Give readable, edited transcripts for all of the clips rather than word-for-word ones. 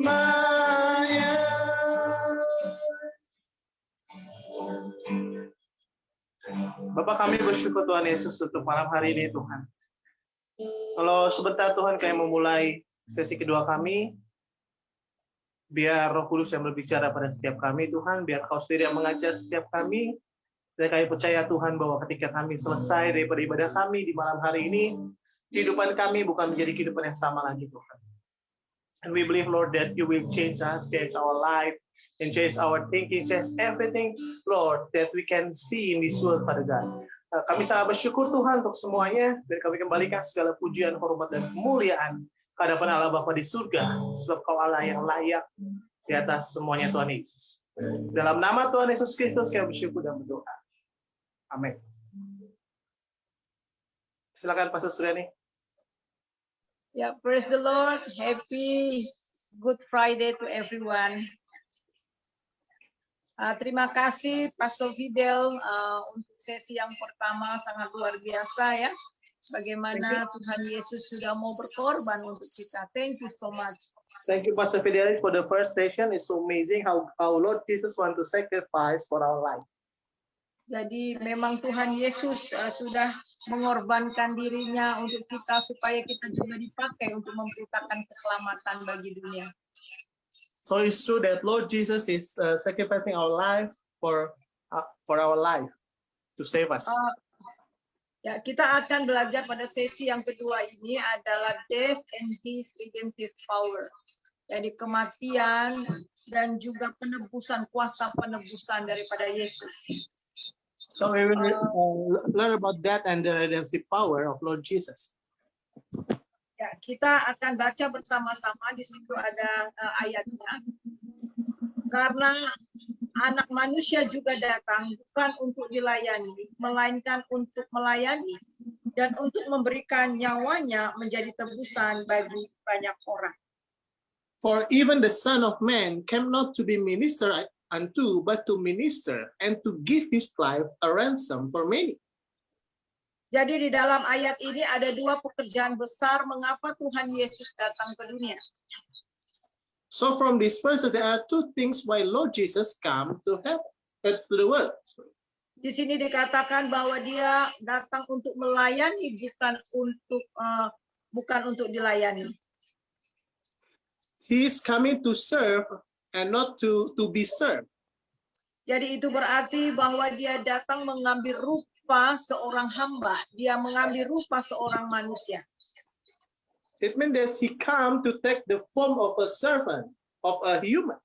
Maya. Bapak, kami bersyukur Tuhan Yesus untuk malam hari ini Tuhan. Kalau sebentar Tuhan kami memulai sesi kedua kami, biar Roh Kudus yang berbicara pada setiap kami Tuhan, biar Kau sendiri yang mengajar setiap kami, dan kami percaya Tuhan bahwa ketika kami selesai daripada ibadah kami di malam hari ini, kehidupan kami bukan menjadi kehidupan yang sama lagi Tuhan. And we believe Lord that you will change us, change our life, and change our thinking, change everything Lord that we can see in this world Father God. Kami sangat bersyukur Tuhan untuk semuanya, dan kami kembalikan segala pujian, hormat, dan kemuliaan kehadapan Allah Bapa di surga, sebab Kau Allah yang layak di atas semuanya Tuhan Yesus. Dalam nama Tuhan Yesus Kristus kami bersyukur dan berdoa. Amin. Silakan Pastor Suryani. Ya, praise the Lord. Happy Good Friday to everyone. Terima kasih Pastor Fidel untuk sesi yang pertama, sangat luar biasa ya. Bagaimana Tuhan Yesus sudah mau berkorban untuk kita. Thank you so much. Thank you Pastor Fidelis for the first session. It's so amazing how our Lord Jesus want to sacrifice for our life. Jadi memang Tuhan Yesus sudah mengorbankan dirinya untuk kita supaya kita juga dipakai untuk memberitakan keselamatan bagi dunia. So it's true that Lord Jesus is sacrificing our life for our life to save us. Ya, kita akan belajar pada sesi yang kedua ini adalah death and his redemptive power. Jadi kematian dan juga penebusan, kuasa penebusan daripada Yesus. So we will learn about that and the redemptive power of Lord Jesus. Ya, kita akan baca bersama-sama, di situ ada ayatnya. Karena anak manusia juga datang bukan untuk dilayani, melainkan untuk melayani dan untuk memberikan nyawanya menjadi tebusan bagi banyak orang. For even the Son of Man came not to be ministered unto, but to minister and to give his life a ransom for many. Jadi di dalam ayat ini ada dua pekerjaan besar mengapa Tuhan Yesus datang ke dunia. So from this verse there are two things why Lord Jesus come to the world. Di sini dikatakan bahwa dia datang untuk melayani, bukan untuk dilayani. He is coming to serve and not to be served. Jadi itu berarti bahwa dia datang mengambil rupa seorang hamba, dia mengambil rupa seorang manusia. It means that he come to take the form of a servant, of a human.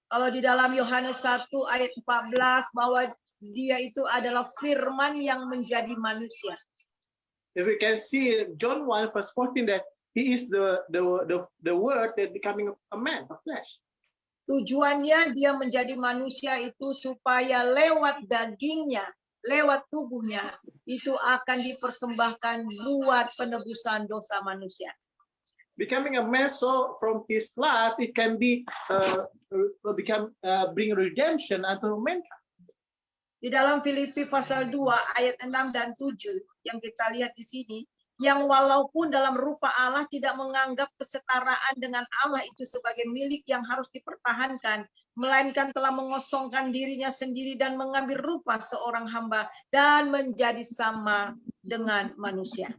Kalau di dalam Yohanes 1 ayat 14 bahwa dia itu adalah firman yang menjadi manusia. If we can see John 1 verse 14 that he is the word that becoming a man, a flesh. Tujuannya dia menjadi manusia itu supaya lewat dagingnya, lewat tubuhnya, itu akan dipersembahkan buat penebusan dosa manusia. Becoming a man, so from his life it can be bring redemption unto mankind. Di dalam Filipi pasal 2 ayat 6 dan 7 yang kita lihat di sini, yang walaupun dalam rupa Allah tidak menganggap kesetaraan dengan Allah itu sebagai milik yang harus dipertahankan, melainkan telah mengosongkan dirinya sendiri dan mengambil rupa seorang hamba dan menjadi sama dengan manusia.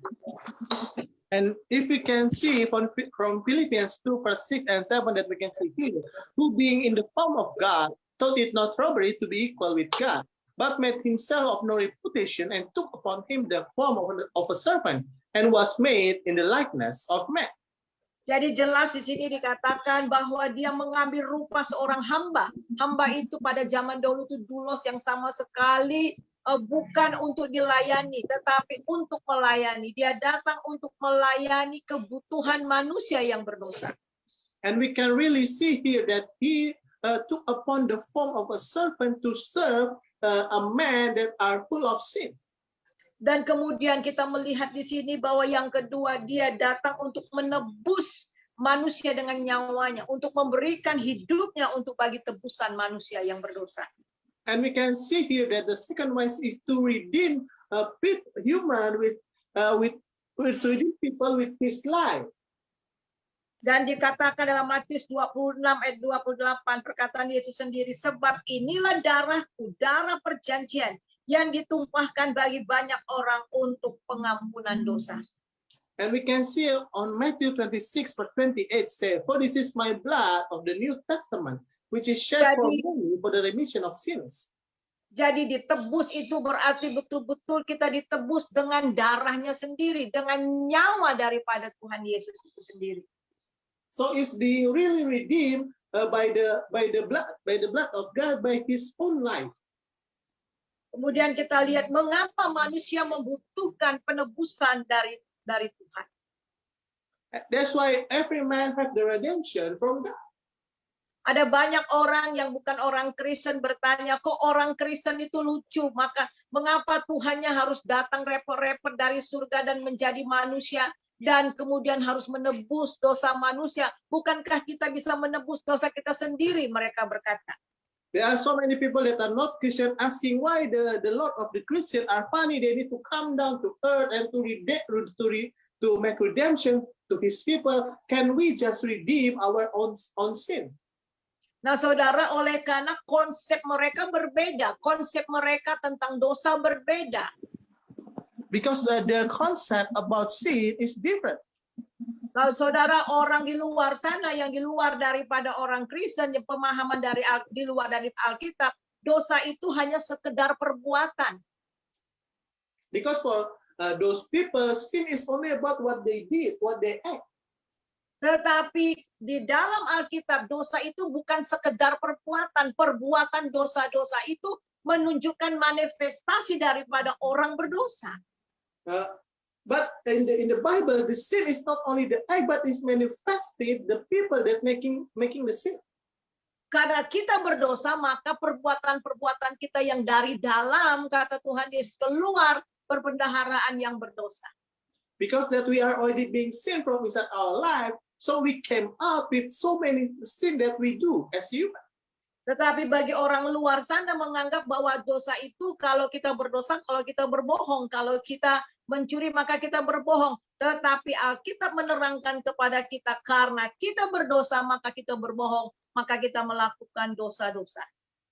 And if we can see from Philippians 2 verse 6 and 7 that we can see here, who being in the form of God, thought it not robbery to be equal with God, but made himself of no reputation and took upon him the form of a servant and was made in the likeness of man. Jadi jelas di sini dikatakan bahwa dia mengambil rupa seorang hamba. Hamba itu pada zaman dahulu itu doulos yang sama sekali bukan untuk dilayani, tetapi untuk melayani. Dia datang untuk melayani kebutuhan manusia yang berdosa. And we can really see here that he took upon the form of a servant to serve a man that are full of sin. Dan kemudian kita melihat di sini bahwa yang kedua, dia datang untuk menebus manusia dengan nyawanya, untuk memberikan hidupnya untuk bagi tebusan manusia yang berdosa. And we can see here that the second one is to redeem human with to redeem people with his life. Dan dikatakan dalam Matius 26 ayat 28 perkataan Yesus sendiri, sebab inilah darahku, darah perjanjian yang ditumpahkan bagi banyak orang untuk pengampunan dosa. And we can see on Matthew 26 verse 28 say, for this is my blood of the New Testament, which is shed for many for the remission of sins. Jadi ditebus itu berarti betul-betul kita ditebus dengan darahnya sendiri, dengan nyawa daripada Tuhan Yesus itu sendiri. So it's being really redeemed by the blood of God, by His own life. Kemudian kita lihat mengapa manusia membutuhkan penebusan dari Tuhan. That's why every man has the redemption from God. Ada banyak orang yang bukan orang Kristen bertanya, kok orang Kristen itu lucu, maka mengapa Tuhannya harus datang repot-repot dari surga dan menjadi manusia dan kemudian harus menebus dosa manusia? Bukankah kita bisa menebus dosa kita sendiri? Mereka berkata. There are so many people that are not Christian asking why the Lord of the Christian are funny. They need to come down to earth and to make redemption to His people. Can we just redeem our own sin? Nah, saudara, oleh karena konsep mereka berbeda, konsep mereka tentang dosa berbeda. Because their concept about sin is different. Kalau saudara, orang di luar sana yang di luar daripada orang Kristen, yang pemahaman di luar dari Alkitab, dosa itu hanya sekedar perbuatan. Because for those people, sin is only about what they did, what they act. Tetapi di dalam Alkitab, dosa itu bukan sekedar perbuatan. Perbuatan dosa-dosa itu menunjukkan manifestasi daripada orang berdosa. But in the Bible, the sin is not only the act, but is manifested the people that making the sin. Karena kita berdosa, maka perbuatan-perbuatan kita yang dari dalam, kata Tuhan Yesus, keluar perbendaharaan yang berdosa. Because that we are already being sin from inside our life, so we came out with so many sin that we do as human. Tetapi bagi orang luar sana menganggap bahwa dosa itu kalau kita berdosa, kalau kita berbohong, kalau kita mencuri maka kita berbohong. Tetapi Alkitab menerangkan kepada kita karena kita berdosa maka kita berbohong, maka kita melakukan dosa-dosa.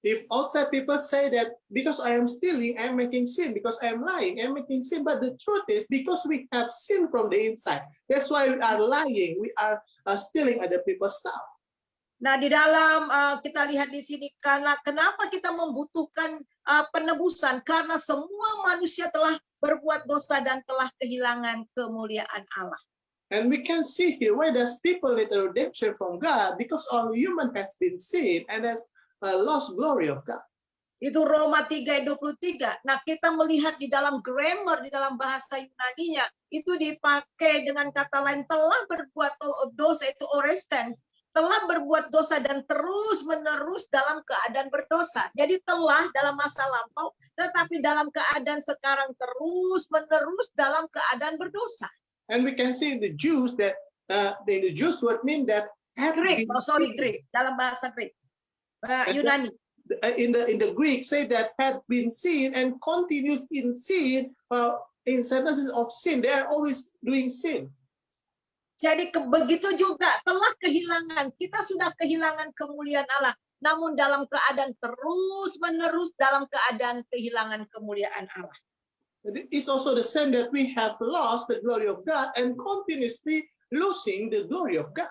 If outside people say that because I am stealing, I am making sin, because I am lying, I am making sin. But the truth is because we have sin from the inside. That's why we are lying, we are stealing other people's stuff. Nah, di dalam kita lihat di sini karena kenapa kita membutuhkan penebusan, karena semua manusia telah berbuat dosa dan telah kehilangan kemuliaan Allah. And we can see here why does people need a redemption from God, because all human has been sin and has lost glory of God. Itu Roma 3:23. Nah, kita melihat di dalam grammar, di dalam bahasa Yunaninya, itu dipakai dengan kata lain, telah berbuat dosa, itu orestens, telah berbuat dosa dan terus-menerus dalam keadaan berdosa. Jadi telah dalam masa lampau, tetapi dalam keadaan sekarang terus-menerus dalam keadaan berdosa. And we can see the Jews that the Jews word mean that Greek, Greek, dalam bahasa Greek. Yunani. In the Greek say that had been sin and continues in sin, in sentences of sin. They are always doing sin. Jadi begitu juga telah kehilangan, kita sudah kehilangan kemuliaan Allah, namun dalam keadaan terus-menerus dalam keadaan kehilangan kemuliaan Allah. It's also the same that we have lost the glory of God and continuously losing the glory of God.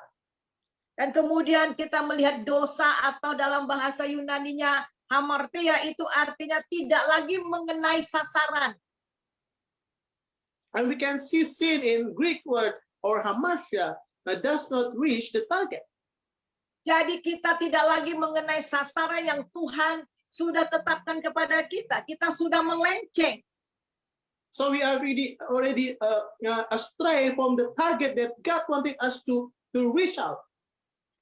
Dan kemudian kita melihat dosa atau dalam bahasa Yunaninya hamartia itu artinya tidak lagi mengenai sasaran. And we can see sin in Greek word or hamartia does not reach the target. Jadi kita tidak lagi mengenai sasaran yang Tuhan sudah tetapkan kepada kita. Kita sudah melenceng. So we are already astray from the target that God wanted us to reach out.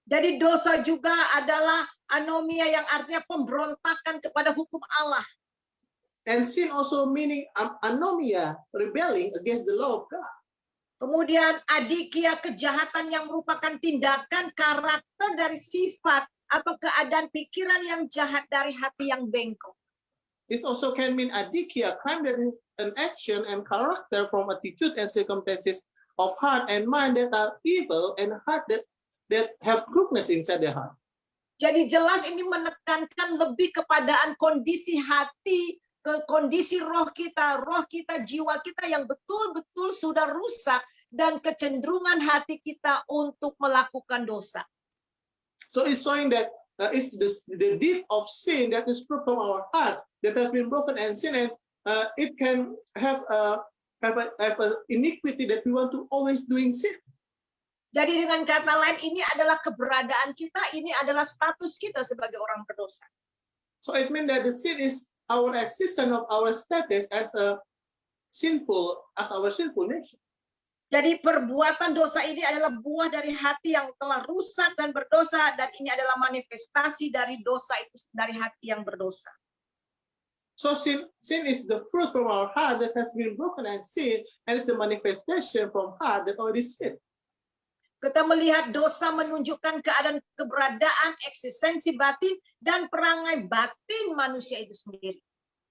Jadi dosa juga adalah anomia yang artinya pemberontakan kepada hukum Allah. And sin also meaning anomia, rebelling against the law of God. Kemudian adikia, kejahatan yang merupakan tindakan karakter dari sifat atau keadaan pikiran yang jahat dari hati yang bengkok. It also can mean adikia, crime that is an action and character from attitude and circumstances of heart and mind that are evil and heart that have crookedness inside their heart. Jadi jelas ini menekankan lebih kepadaan kondisi hati, ke kondisi roh kita, jiwa kita yang betul-betul sudah rusak dan kecenderungan hati kita untuk melakukan dosa. So it's showing that it's the deed of sin that is from our heart that has been broken and sin, and it can have a iniquity that we want to always doing sin. Jadi dengan kata lain ini adalah keberadaan kita, ini adalah status kita sebagai orang berdosa. So it means that the sin is our existence of our status as our sinful nature. Jadi perbuatan dosa ini adalah buah dari hati yang telah rusak dan berdosa, dan ini adalah manifestasi dari dosa itu, dari hati yang berdosa. So sin is the fruit from our heart that has been broken and sin, and it's the manifestation from heart that already sin. Kita melihat dosa menunjukkan keberadaan eksistensi batin dan perangai batin manusia itu sendiri.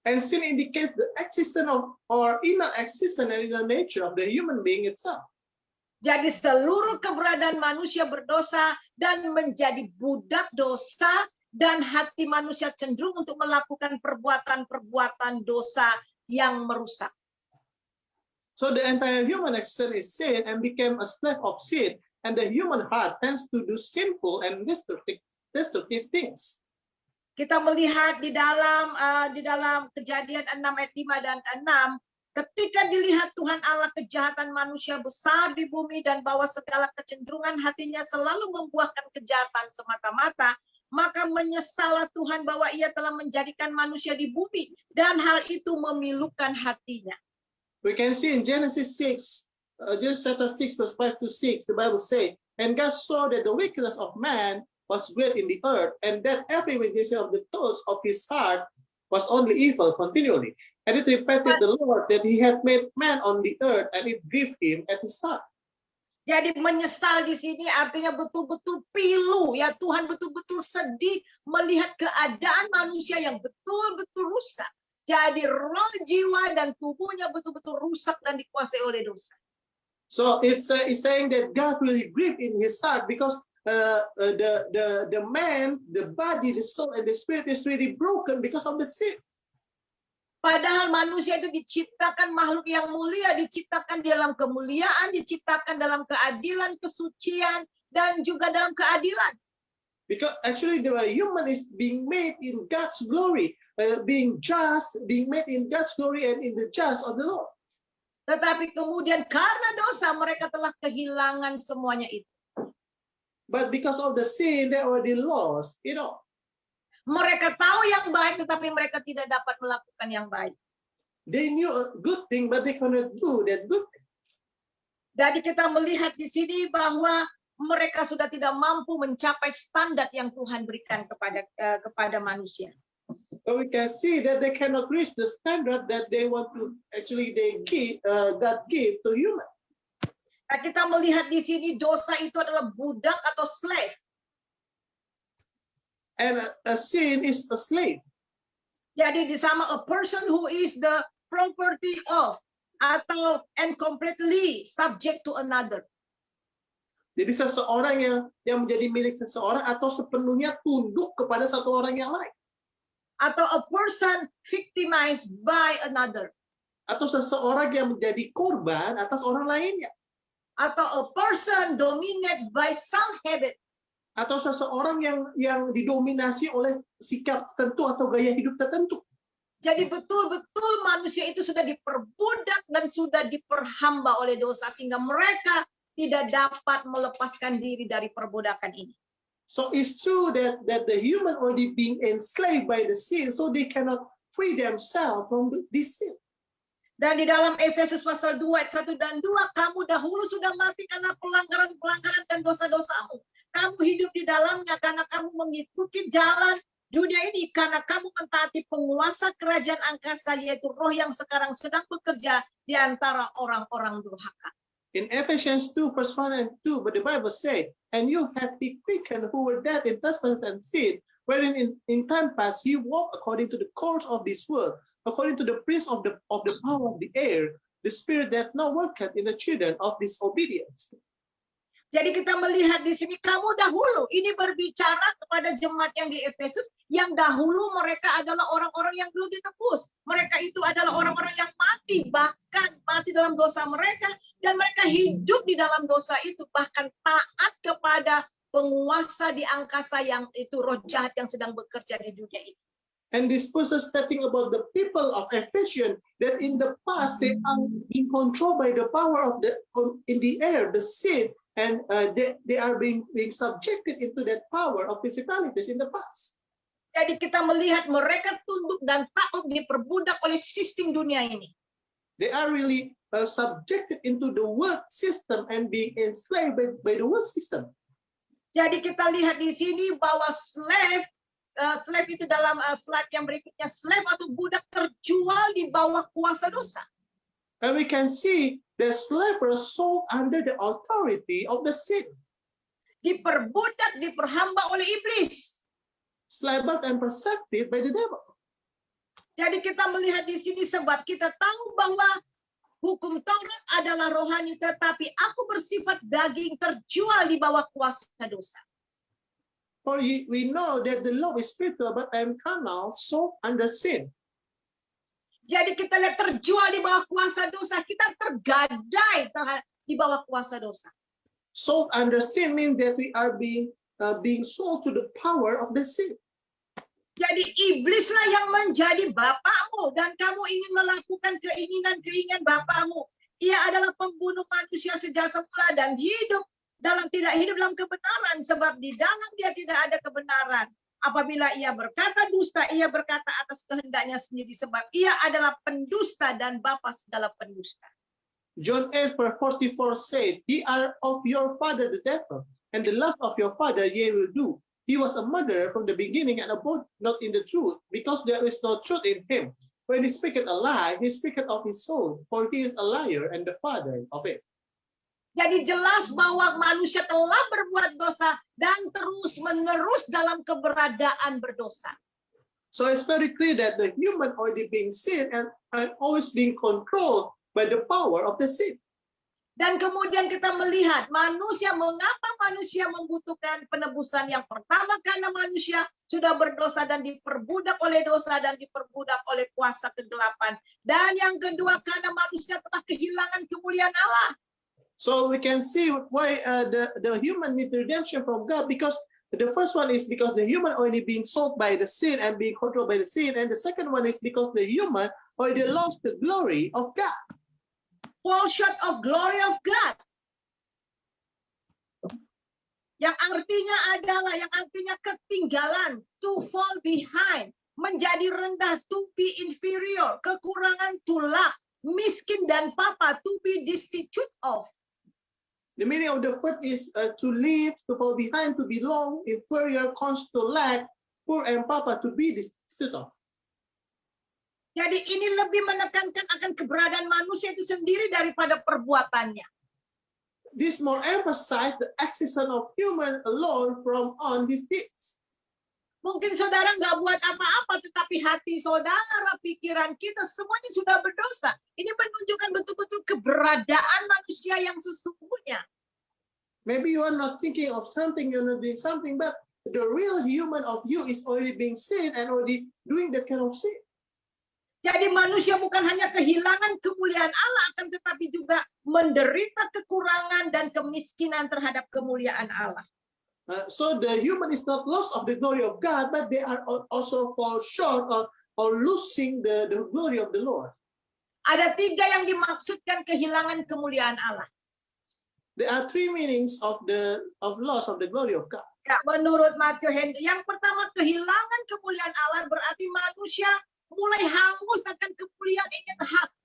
And sin indicates the existence of or inner existence and inner nature of the human being itself. Jadi seluruh keberadaan manusia berdosa dan menjadi budak dosa, dan hati manusia cenderung untuk melakukan perbuatan-perbuatan dosa yang merusak. So the entire human existence is sin and became a slave of sin. And the human heart tends to do sinful and destructive things. Kita melihat di dalam Kejadian 6 ayat 5 dan 6, ketika dilihat Tuhan Allah kejahatan manusia besar di bumi dan bahwa segala kecenderungan hatinya selalu membuahkan kejahatan semata-mata, maka menyesallah Tuhan bahwa Ia telah menjadikan manusia di bumi dan hal itu memilukan hatinya. We can see in Genesis chapter 6, verse 5 to 6, the Bible says, and God saw that the wickedness of man was great in the earth, and that every meditation of the thoughts of his heart was only evil continually. And it repented the Lord that he had made man on the earth, and it grieved him at his heart. Jadi menyesal di sini artinya betul-betul pilu, ya Tuhan betul-betul sedih melihat keadaan manusia yang betul-betul rusak. Jadi roh, jiwa, dan tubuhnya betul-betul rusak dan dikuasai oleh dosa. So it's saying that God really grieved in his heart because the man, the body, the soul, and the spirit is really broken because of the sin. Padahal manusia itu diciptakan makhluk yang mulia, diciptakan dalam kemuliaan, diciptakan dalam keadilan, kesucian, dan juga dalam keadilan. Because actually the human is being made in God's glory, being just, being made in God's glory and in the just of the Lord. Tetapi kemudian karena dosa mereka telah kehilangan semuanya itu. But because of the sin, they already lost it all. Mereka tahu yang baik, tetapi mereka tidak dapat melakukan yang baik. They knew a good thing, but they cannot do that good thing. Jadi kita melihat di sini bahwa mereka sudah tidak mampu mencapai standar yang Tuhan berikan kepada manusia. So we can see that they cannot reach the standard that they want to God give to human. Nah, kita melihat di sini dosa itu adalah budak atau slave. And a sin is a slave. Jadi disama a person who is the property of atau and completely subject to another. Jadi seseorang yang menjadi milik seseorang atau sepenuhnya tunduk kepada satu orang yang lain. Atau a person victimized by another. Atau seseorang yang menjadi korban atas orang lainnya. Atau a person dominated by some habit. Atau seseorang yang didominasi oleh sikap tertentu atau gaya hidup tertentu. Jadi betul-betul manusia itu sudah diperbudak dan sudah diperhamba oleh dosa sehingga mereka tidak dapat melepaskan diri dari perbudakan ini. So it's true that the human already being enslaved by the sin, so they cannot free themselves from this sin. Dan di dalam Efesus pasal 2 ayat 1 dan 2, kamu dahulu sudah mati karena pelanggaran-pelanggaran dan dosa-dosamu. Kamu hidup di dalamnya karena kamu mengikuti jalan dunia ini, karena kamu mentaati penguasa kerajaan angkasa, yaitu roh yang sekarang sedang bekerja di antara orang-orang durhaka. In Ephesians 2, verse 1 and 2, but the Bible says, and you have been quickened who were dead in trespasses and sin, wherein in time past you walked according to the course of this world, according to the prince of the power of the air, the spirit that now worketh in the children of disobedience. Jadi kita melihat di sini kamu dahulu ini berbicara kepada jemaat yang di Efesus yang dahulu mereka adalah orang-orang yang belum ditebus. Mereka itu adalah orang-orang yang mati, bahkan mati dalam dosa mereka dan mereka hidup di dalam dosa itu, bahkan taat kepada penguasa di angkasa yang itu roh jahat yang sedang bekerja di dunia ini. And this person talking about the people of Ephesus that in the past they are being controlled by the power of in the air, the sin, and they are being subjected into that power of principalities in the past. Jadi kita melihat mereka tunduk dan taat diperbudak oleh sistem dunia ini. They are really subjected into the world system and being enslaved by the world system. Jadi kita lihat di sini bahwa slave itu dalam slide yang berikutnya, slave atau budak terjual di bawah kuasa dosa. And we can see the slave was sold under the authority of the sin. Diperbudak, diperhamba oleh iblis. Enslaved and percepted by the devil. Jadi kita melihat di sini sebab kita tahu bahwa hukum Taurat adalah rohani, tetapi aku bersifat daging terjual di bawah kuasa dosa. For we know that the law is spiritual, but I am carnal, sold under sin. Jadi kita lihat terjual di bawah kuasa dosa, kita tergadai di bawah kuasa dosa. Sold under sin means that we are being sold to the power of the sin. Jadi iblislah yang menjadi bapakmu dan kamu ingin melakukan keinginan-keinginan bapakmu. Ia adalah pembunuh manusia sejak semula dan tidak hidup dalam kebenaran, sebab di dalam dia tidak ada kebenaran. Apabila ia berkata dusta, ia berkata atas kehendaknya sendiri, sebab ia adalah pendusta dan bapa segala pendusta. John 8:44 said, "Ye are of your father the devil, and the lust of your father ye will do. He was a murderer from the beginning and abode not in the truth, because there is no truth in him. When he speaketh a lie, he speaketh of his own, for he is a liar and the father of it." Jadi jelas bahwa manusia telah berbuat dosa dan terus-menerus dalam keberadaan berdosa. So it's very clear that the human already being sin and always being controlled by the power of the sin. Dan kemudian kita melihat mengapa manusia membutuhkan penebusan. Yang pertama karena manusia sudah berdosa dan diperbudak oleh dosa dan diperbudak oleh kuasa kegelapan. Dan yang kedua karena manusia telah kehilangan kemuliaan Allah. So we can see why the human need redemption from God, because the first one is because the human already being sold by the sin and being controlled by the sin, and the second one is because the human already lost the glory of God. Fall short of glory of God. Yang artinya ketinggalan, to fall behind, menjadi rendah, to be inferior, kekurangan, to lack, miskin dan papa, to be destitute of. The meaning of the word is to live, to fall behind, to belong, inferior, cons to lack, poor and papa, to be destitute of. Jadi ini lebih menekankan akan keberadaan manusia itu sendiri daripada perbuatannya. This more emphasize the existence of human alone from on his deeds. Mungkin saudara nggak buat apa-apa, tetapi hati saudara, pikiran kita, semuanya sudah berdosa. Ini menunjukkan betul-betul keberadaan manusia yang sesungguhnya. Maybe you are not thinking of something, you're not doing something, but the real human of you is already being sin and already doing that kind of sin. Jadi manusia bukan hanya kehilangan kemuliaan Allah, akan tetapi juga menderita kekurangan dan kemiskinan terhadap kemuliaan Allah. So the human is not lost of the glory of God, but they are also fall short or losing the glory of the Lord. Ada 3 yang dimaksudkan kehilangan kemuliaan Allah. There are 3 meanings of loss of the glory of God. Ya, menurut Matthew Henry, yang pertama kehilangan kemuliaan Allah berarti manusia mulai haus akan kemuliaan, ingin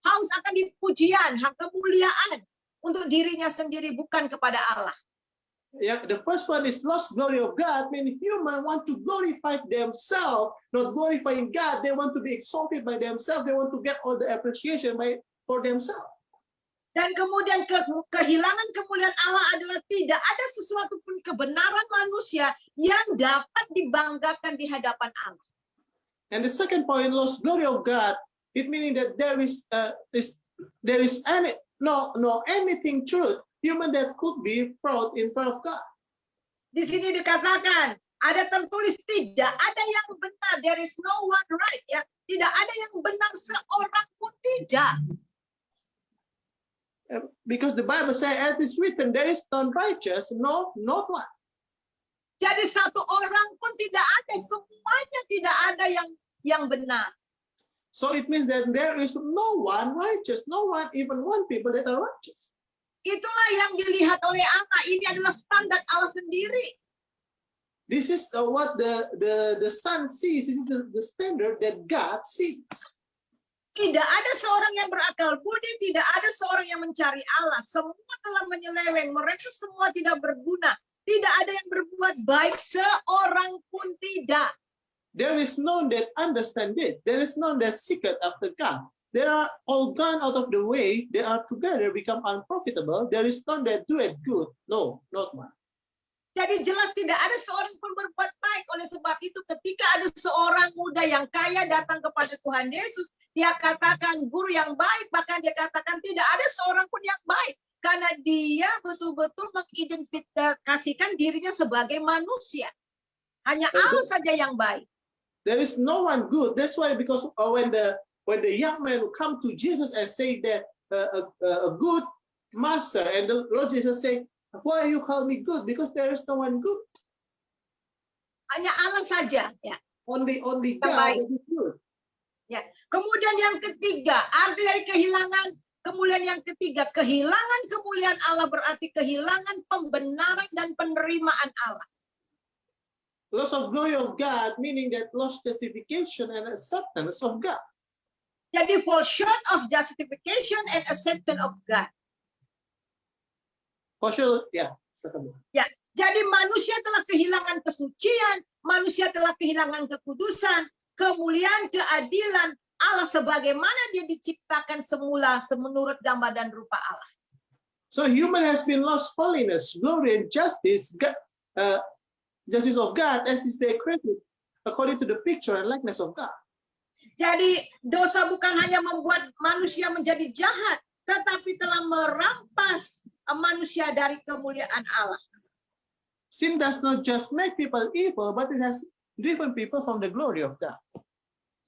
haus akan dipujian, kemuliaan untuk dirinya sendiri, bukan kepada Allah. Yeah, the first one is lost glory of God. Meaning human want to glorify themselves, not glorifying God. They want to be exalted by themselves. They want to get all the appreciation for themselves. Dan kemudian kehilangan kemuliaan Allah adalah tidak ada sesuatu pun kebenaran manusia yang dapat dibanggakan di hadapan Allah. And the second point, lost glory of God, it meaning that there is anything truth human that could be brought in front of God. Di sini dikatakan, ada tertulis tidak ada yang benar, there is no one right, ya. Tidak ada yang benar, seorang pun tidak. Because the Bible says, as it's written, there is none righteous, no, not one. Jadi satu orang pun tidak ada, semuanya tidak ada yang benar. So it means that there is no one righteous, no one, even one people that are righteous. Itulah yang dilihat oleh Allah. Ini adalah standar Allah sendiri. This is what the Son sees. This is the standard that God sees. Tidak ada seorang yang berakal budi, tidak ada seorang yang mencari Allah. Semua telah menyeleweng, mereka semua tidak berguna. Tidak ada yang berbuat baik, seorang pun tidak. There is none that understand it. There is none that seeketh after God. They are all gone out of the way. They are together become unprofitable. There is none that doeth good. No, not one. Jadi jelas tidak ada seorang pun berbuat baik. Oleh sebab itu ketika ada seorang muda yang kaya datang kepada Tuhan Yesus, dia katakan guru yang baik, bahkan dia katakan tidak ada seorang pun yang baik. Karena dia betul-betul mengidentifikasikan dirinya sebagai manusia. Hanya Allah saja yang baik. There is no one good. That's why, because when the young man come to Jesus and say that a good master, and the Lord Jesus say, why you call me good? Because there is no one good. Hanya Allah saja, ya. Only God is good. Ya. Kemudian yang ketiga, arti dari kehilangan kemuliaan yang ketiga, kehilangan kemuliaan Allah berarti kehilangan pembenaran dan penerimaan Allah. Loss of glory of God, meaning that lost justification and acceptance of God. Jadi fall short of justification and acceptance of God. For sure, yeah. Ya, jadi manusia telah kehilangan kesucian, manusia telah kehilangan kekudusan, kemuliaan, keadilan Allah sebagaimana dia diciptakan semula menurut gambar dan rupa Allah. So human has been lost holiness, glory, and justice, justice of God, as is they created according to the picture and likeness of God. Jadi dosa bukan hanya membuat manusia menjadi jahat, tetapi telah merampas manusia dari kemuliaan Allah. Sin does not just make people evil, but it has driven people from the glory of God.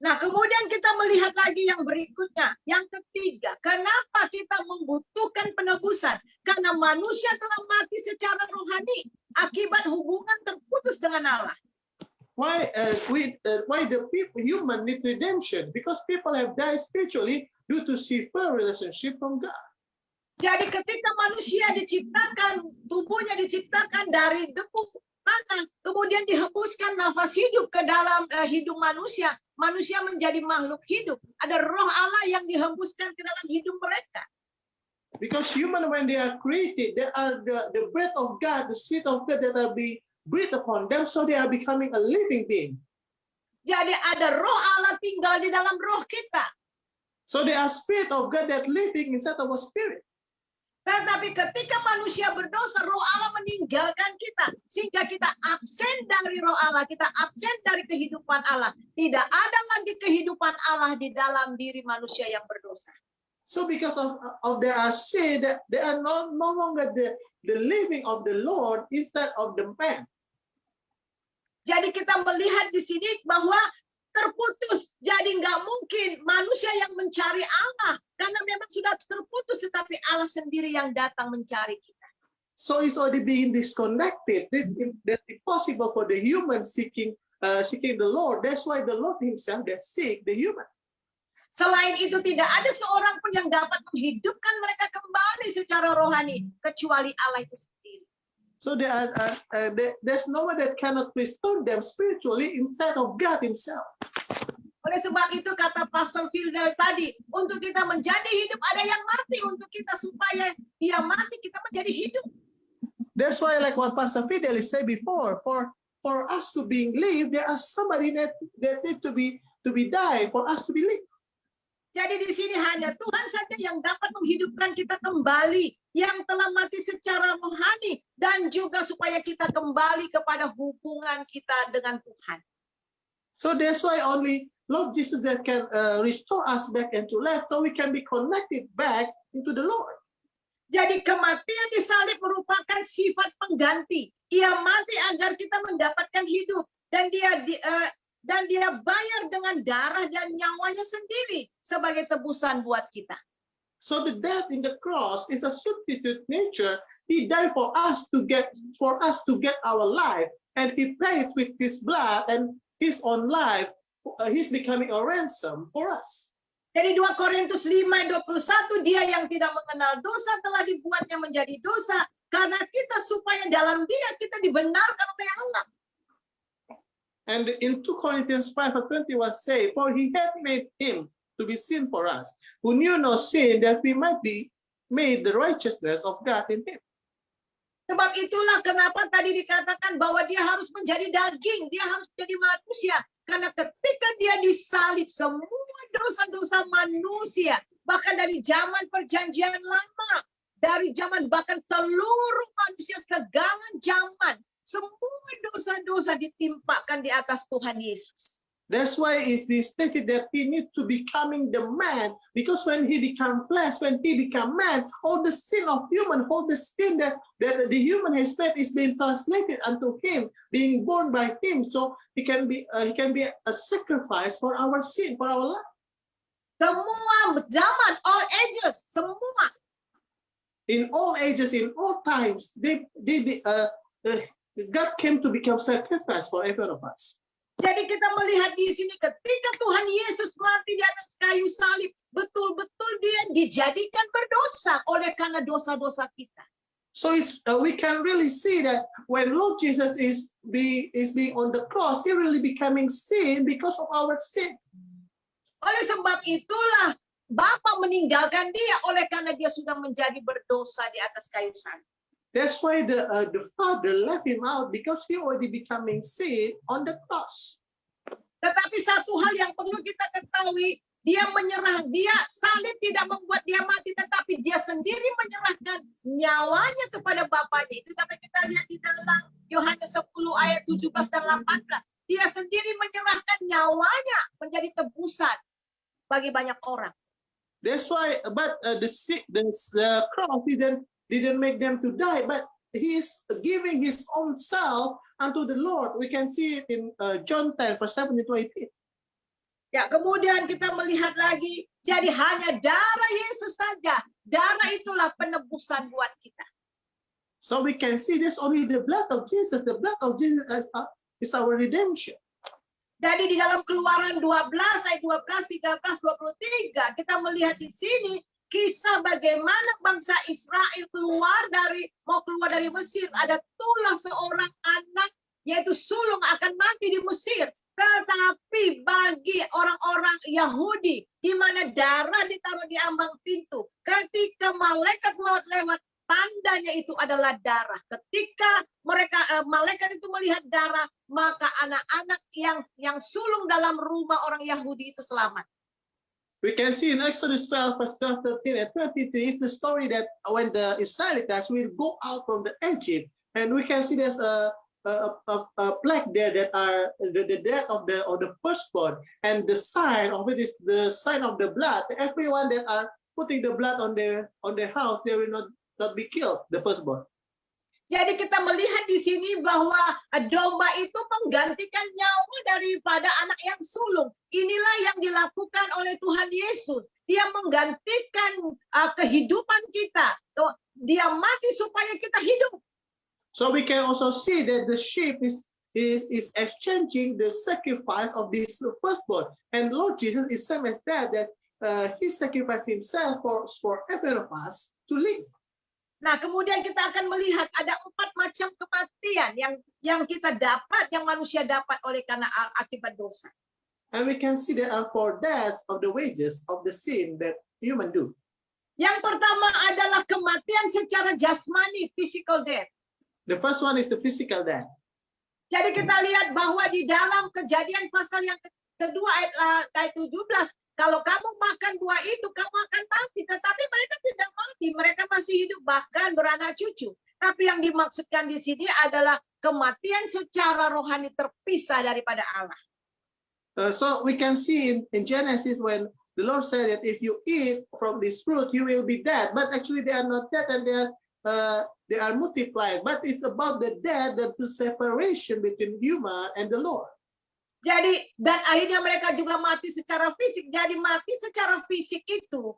Nah, kemudian kita melihat lagi yang berikutnya, yang ketiga, kenapa kita membutuhkan penebusan? Karena manusia telah mati secara rohani akibat hubungan terputus dengan Allah. Why the people human need redemption? Because people have died spiritually due to sever relationship from God. Jadi ketika manusia diciptakan, tubuhnya diciptakan dari debu tanah, kemudian dihembuskan nafas hidup ke dalam hidung manusia, manusia menjadi makhluk hidup. Ada roh Allah yang dihembuskan ke dalam hidup mereka. Because human, when they are created, they are the breath of God, the spirit of God that are being breathed upon them, so they are becoming a living being. Jadi ada roh Allah tinggal di dalam roh kita. So they are spirit of God that living inside our spirit. Tetapi ketika manusia berdosa, roh Allah meninggalkan kita. Sehingga kita absen dari roh Allah, kita absen dari kehidupan Allah. Tidak ada lagi kehidupan Allah di dalam diri manusia yang berdosa. So because of their sin, they are no longer the living of the Lord inside of the man. Jadi kita melihat di sini bahwa terputus. Jadi nggak mungkin manusia yang mencari Allah. Karena memang sudah terputus, tetapi Allah sendiri yang datang mencari kita. So it's already being disconnected. That's impossible for the human seeking the Lord. That's why the Lord himself that seek the human. Selain itu tidak ada seorang pun yang dapat menghidupkan mereka kembali secara rohani kecuali Allah itu sendiri. So there's no one that cannot restore them spiritually inside of God himself. Oleh sebab itu kata Pastor Fidel tadi, untuk kita menjadi hidup ada yang mati, untuk kita supaya dia mati kita menjadi hidup. That's why, like what Pastor Fidel said before, for us to be live, there are somebody that need to be die for us to be live. Jadi di sini hanya Tuhan saja yang dapat menghidupkan kita kembali, yang telah mati secara rohani, dan juga supaya kita kembali kepada hubungan kita dengan Tuhan. So that's why only Lord Jesus that can restore us back into life so we can be connected back into the Lord. Jadi kematian di salib merupakan sifat pengganti. Ia mati agar kita mendapatkan hidup dan dia bayar dengan darah dan nyawanya sendiri sebagai tebusan buat kita. So the death in the cross is a substitute nature. He died for us to get our life, and he paid with his blood and his own life. He's becoming a ransom for us. Jadi 2 Korintus 5:21, dia yang tidak mengenal dosa telah dibuatnya menjadi dosa karena kita supaya dalam dia kita dibenarkan oleh Allah. And in 2 Corinthians 5:21 say, for he hath made him to be sin for us, who knew no sin, that we might be made the righteousness of God in him. Sebab itulah kenapa tadi dikatakan bahwa dia harus menjadi daging, dia harus menjadi manusia. Karena ketika dia disalib, semua dosa-dosa manusia, bahkan dari zaman perjanjian lama, dari zaman bahkan seluruh manusia segala zaman, semua dosa-dosa ditimpakan di atas Tuhan Yesus. That's why it's been stated that he needs to becoming the man, because when he become flesh, when he become man, all the sin of human, all the sin that the human has made is being translated unto him, being born by him, so he can be a sacrifice for our sin, for our life. Semua zaman, all ages, semua. In all ages, in all times, God came to become sacrifice for every one of us. Jadi kita melihat di sini ketika Tuhan Yesus mati di atas kayu salib, betul-betul dia dijadikan berdosa oleh karena dosa-dosa kita. So we can really see that when Lord Jesus is being on the cross, he really becoming sin because of our sin. Oleh sebab itulah Bapa meninggalkan dia oleh karena dia sudah menjadi berdosa di atas kayu salib. That's why the Father left him out, because he already becoming sin on the cross. Tetapi satu hal yang perlu kita ketahui, dia salib tidak membuat dia mati, tetapi dia sendiri menyerahkan nyawanya kepada Bapaknya. Itu dapat kita lihat di dalam Yohanes 10 ayat 17 dan 18. Dia sendiri menyerahkan nyawanya menjadi tebusan bagi banyak orang. That's why, but the cross didn't make them to die, but he is giving his own self unto the Lord. We can see it in John 10 verse 17-18. Ya, kemudian kita melihat lagi, jadi hanya darah Yesus saja. Darah itulah penebusan buat kita. So we can see this only the blood of Jesus. The blood of Jesus is our redemption. Jadi di dalam Keluaran 12 ayat 12, 13, 23, kita melihat di sini kisah bagaimana bangsa Israel mau keluar dari Mesir. Ada tulah seorang anak, yaitu sulung akan mati di Mesir. Tetapi bagi orang-orang Yahudi, di mana darah ditaruh di ambang pintu, ketika malaikat maut lewat, tandanya itu adalah darah. Ketika malaikat itu melihat darah, maka anak-anak yang sulung dalam rumah orang Yahudi itu selamat. We can see in Exodus 12, verse 12, 13, and 23 is the story that when the Israelites will go out from the Egypt, and we can see there's a plague there that are the death of the firstborn, and the sign of it is the sign of the blood. Everyone that are putting the blood on their house, they will not be killed, the firstborn. Jadi kita melihat di sini bahwa domba itu menggantikan nyawa daripada anak yang sulung. Inilah yang dilakukan oleh Tuhan Yesus. Dia menggantikan kehidupan kita. Dia mati supaya kita hidup. So we can also see that the sheep is exchanging the sacrifice of this firstborn. And Lord Jesus is same as that he sacrificed himself for every one of us to live. Nah, kemudian kita akan melihat ada 4 macam kematian yang kita dapat, yang manusia dapat oleh karena akibat dosa. And we can see there are 4 deaths of the wages of the sin that human do. Yang pertama adalah kematian secara jasmani, physical death. The first one is the physical death. Jadi kita lihat bahwa di dalam Kejadian pasal yang kedua ayat 17, kalau kamu makan buah itu, kamu akan mati. Tetapi mereka tidak mati. Mereka masih hidup, bahkan beranak cucu. Tapi yang dimaksudkan di sini adalah kematian secara rohani terpisah daripada Allah. So we can see in Genesis when the Lord said that if you eat from this fruit, you will be dead. But actually, they are not dead, and they are multiplied. But it's about the death, that's the separation between human and the Lord. Jadi dan akhirnya mereka juga mati secara fisik. Jadi mati secara fisik itu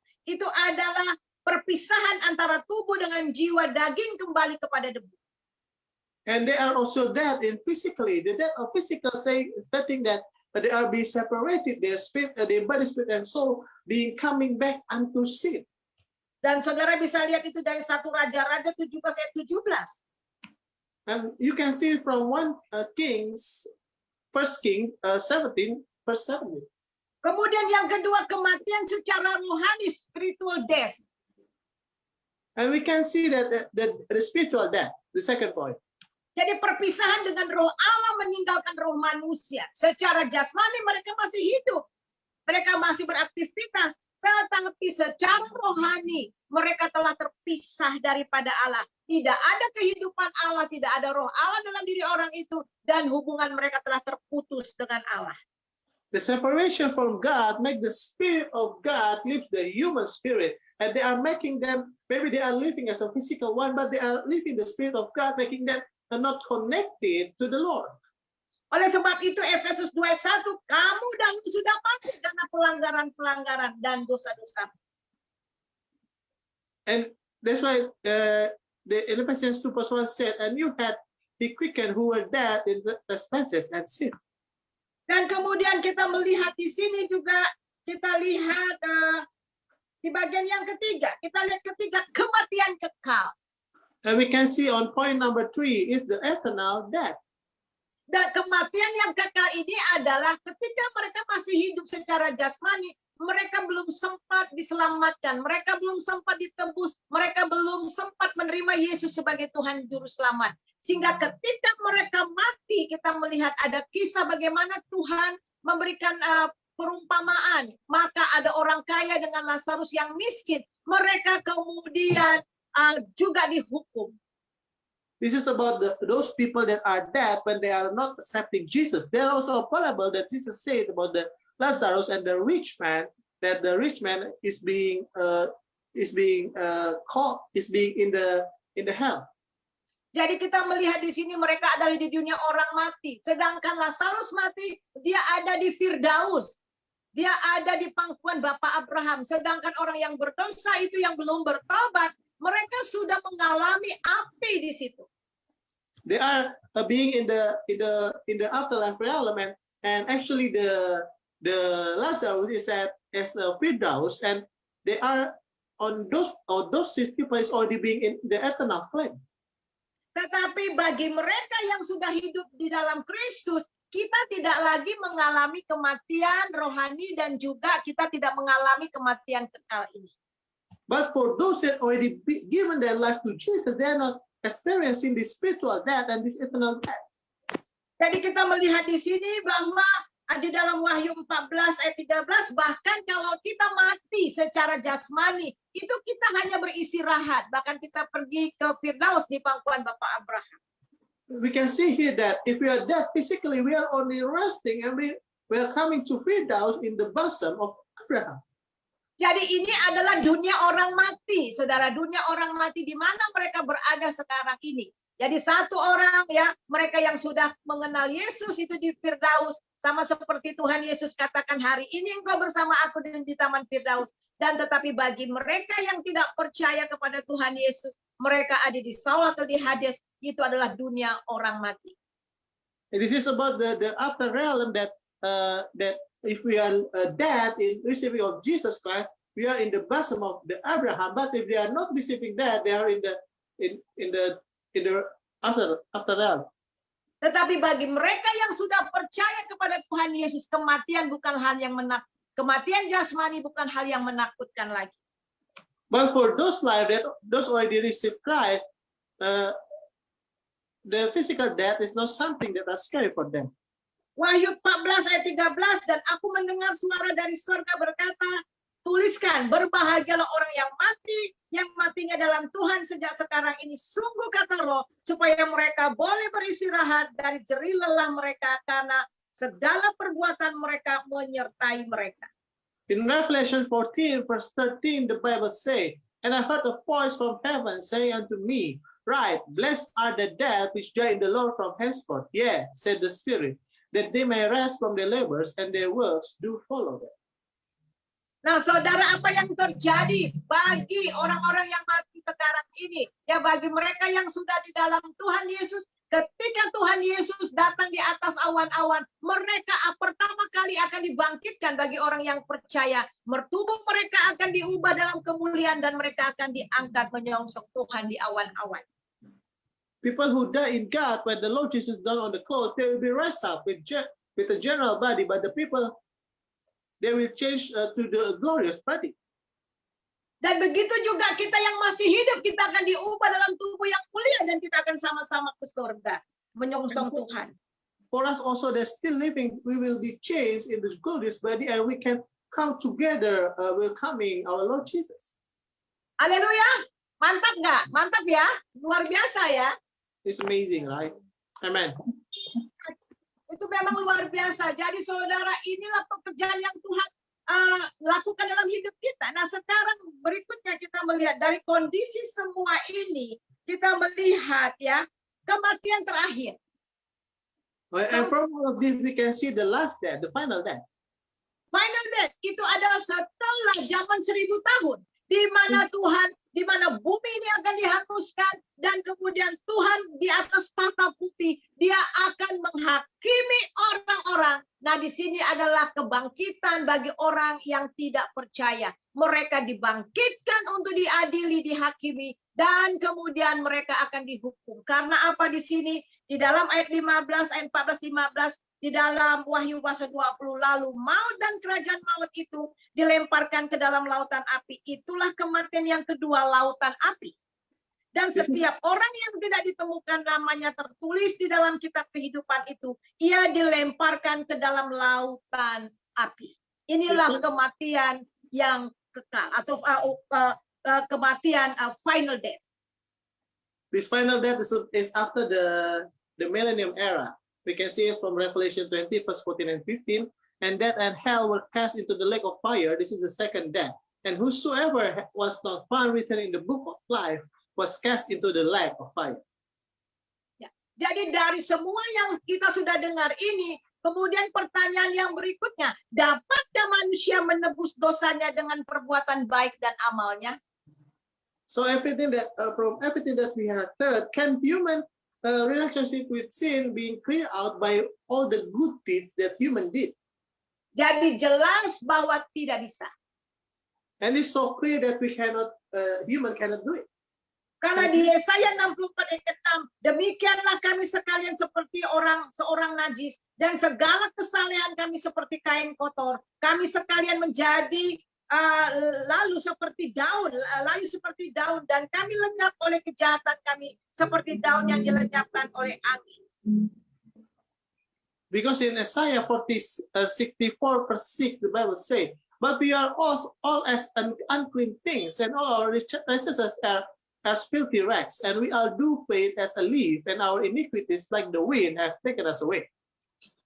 adalah perpisahan antara tubuh dengan jiwa, daging kembali kepada debu. And they are also dead in physically. The death of physical stating that they are being separated, their spirit, their body, spirit, and soul being coming back unto sin. Dan saudara bisa lihat itu dari 1 Raja-Raja 17 ayat 17. And you can see from 1 Kings 17 verse 17. Kemudian yang kedua, kematian secara rohani, spiritual death. And we can see that the spiritual death, the second point. Jadi perpisahan dengan roh Allah meninggalkan roh manusia. Secara jasmani mereka masih hidup. Mereka masih beraktivitas. Tetapi secara rohani mereka telah terpisah daripada Allah. Tidak ada kehidupan Allah, tidak ada roh Allah dalam diri orang itu. Dan hubungan mereka telah terputus dengan Allah. The separation from God make the spirit of God leave the human spirit. And they are making them, maybe they are living as a physical one, but they are living the spirit of God, making them are not connected to the Lord. Oleh sebab itu Efesus 2 ayat 1, kamu dahulu sudah mati karena pelanggaran-pelanggaran dan dosa-dosa. And that's why the Ephesians 2 verse 1 said, and you had he quickened who were dead in the trespasses and sin. Dan kemudian kita melihat di sini juga, kita lihat di bagian yang ketiga, kita lihat ketiga, kematian kekal. And we can see on point number 3 is the eternal death. Dan kematian yang kekal ini adalah ketika mereka masih hidup secara jasmani, mereka belum sempat diselamatkan, mereka belum sempat ditebus, mereka belum sempat menerima Yesus sebagai Tuhan Juru Selamat. Sehingga ketika mereka mati, kita melihat ada kisah bagaimana Tuhan memberikan perumpamaan. Maka ada orang kaya dengan Lazarus yang miskin. Mereka kemudian juga dihukum. This is about those people that are dead when they are not accepting Jesus. There are also a parable that Jesus said about the Lazarus and the rich man, that the rich man is being in the hell. Jadi kita melihat di sini mereka ada di dunia orang mati, sedangkan Lazarus mati, dia ada di Firdaus. Dia ada di pangkuan Bapak Abraham, sedangkan orang yang berdosa itu yang belum bertobat, mereka sudah mengalami api di situ. They are being in the afterlife realm, and actually the Lazarus is as the Firdaus, and they are on those people is already being in the eternal flame. Tetapi bagi mereka yang sudah hidup di dalam Kristus, kita tidak lagi mengalami kematian rohani dan juga kita tidak mengalami kematian kekal ini. But for those that already given their life to Jesus, they are not experiencing this spiritual death and this eternal death. Jadi kita melihat di sini bahwa di dalam Wahyu 14 ayat 13, bahkan kalau kita mati secara jasmani, itu kita hanya beristirahat. Bahkan kita pergi ke Firdaus di pangkuan Bapak Abraham. We can see here that if we are dead physically, we are only resting and we are coming to Firdaus in the bosom of Abraham. Jadi ini adalah dunia orang mati, saudara. Dunia orang mati di mana mereka berada sekarang ini. Jadi satu orang ya, mereka yang sudah mengenal Yesus itu di Firdaus, sama seperti Tuhan Yesus katakan, hari ini engkau bersama aku di Taman Firdaus. Dan tetapi bagi mereka yang tidak percaya kepada Tuhan Yesus, mereka ada di Saul atau di Hades, itu adalah dunia orang mati. This is about the after realm that if we are dead in receiving of Jesus Christ, we are in the bosom of the Abraham. But if they are not receiving that, they are in the after realm. Tetapi bagi mereka yang sudah percaya kepada Tuhan Yesus, kematian bukan hal yang kematian jasmani bukan hal yang menakutkan lagi. But for those already received Christ, the physical death is not something that is scary for them. Wahyu 14 ayat 13, dan aku mendengar suara dari surga berkata, tuliskan, berbahagialah orang yang matinya dalam Tuhan sejak sekarang ini. Sungguh kata Roh, supaya mereka boleh beristirahat dari jerih lelah mereka, karena segala perbuatan mereka menyertai mereka. In Revelation 14, verse 13, the Bible says, "And I heard a voice from heaven saying unto me, Right, blessed are the dead which die in the Lord from henceforth. Yeah, said the Spirit, that they may rest from their labors, and their works do follow them." Nah, saudara, apa yang terjadi bagi orang-orang yang mati sekarang ini? Ya, bagi mereka yang sudah di dalam Tuhan Yesus, ketika Tuhan Yesus datang di atas awan-awan, mereka pertama kali akan dibangkitkan bagi orang yang percaya. Tubuh mereka akan diubah dalam kemuliaan dan mereka akan diangkat menyongsong Tuhan di awan-awan. People who die in God when the Lord Jesus died on the cross, they will be raised up with a general body, but the people, they will change to the glorious body. Dan begitu juga kita yang masih hidup, kita akan diubah dalam tubuh yang mulia dan kita akan sama-sama ke surga menyongsong Tuhan. For us also that still living, we will be changed in this glorious body, and we can come together welcoming our Lord Jesus. Haleluya, mantap nggak? Mantap ya, luar biasa ya. It's amazing, right? Amen. Itu memang luar biasa. Jadi saudara, inilah pekerjaan yang Tuhan lakukan dalam hidup kita. Nah, sekarang berikutnya kita melihat dari kondisi semua ini, kita melihat ya kematian terakhir. And from all of this, we can see the last death, the final death. Final death itu adalah setelah zaman 1000 tahun, di mana Tuhan, di mana bumi ini akan dihanguskan, dan kemudian Tuhan di atas tahta putih, dia akan menghakimi orang-orang. Nah, di sini adalah kebangkitan bagi orang yang tidak percaya. Mereka dibangkitkan untuk diadili, dihakimi, dan kemudian mereka akan dihukum. Karena apa di sini? Di dalam ayat 15, ayat 14-15, di dalam Wahyu pasal 20, lalu maut dan kerajaan maut itu dilemparkan ke dalam lautan api. Itulah kematian yang kedua, lautan api. Dan setiap orang yang tidak ditemukan namanya tertulis di dalam kitab kehidupan itu, ia dilemparkan ke dalam lautan api. Inilah kematian yang kekal atau kematian final death. This final death is after the millennium era. We can see it from Revelation 20, verse 14 and 15. And death and hell were cast into the lake of fire. This is the second death. And whosoever was not found written in the book of life was cast into the lake of fire. Ya. Jadi dari semua yang kita sudah dengar ini, kemudian pertanyaan yang berikutnya, dapatkah manusia menebus dosanya dengan perbuatan baik dan amalnya? So everything that from everything that we have heard, can human relationship with sin being cleared out by all the good deeds that human did? Jadi jelas bahwa tidak bisa. And it's so clear that we cannot, human cannot do it. Karena di Yesaya 64 ayat 6, demikianlah kami sekalian seperti seorang najis, dan segala kesalehan kami seperti kain kotor. Kami sekalian menjadi layu seperti daun, dan kami lenyap oleh kejahatan kami seperti daun yang dilenyapkan oleh angin. Because in Isaiah 64 verse 6, the Bible says, "But we are all as unclean things, and all our righteousness are as filthy rags, and we all do fade as a leaf, and our iniquities like the wind have taken us away."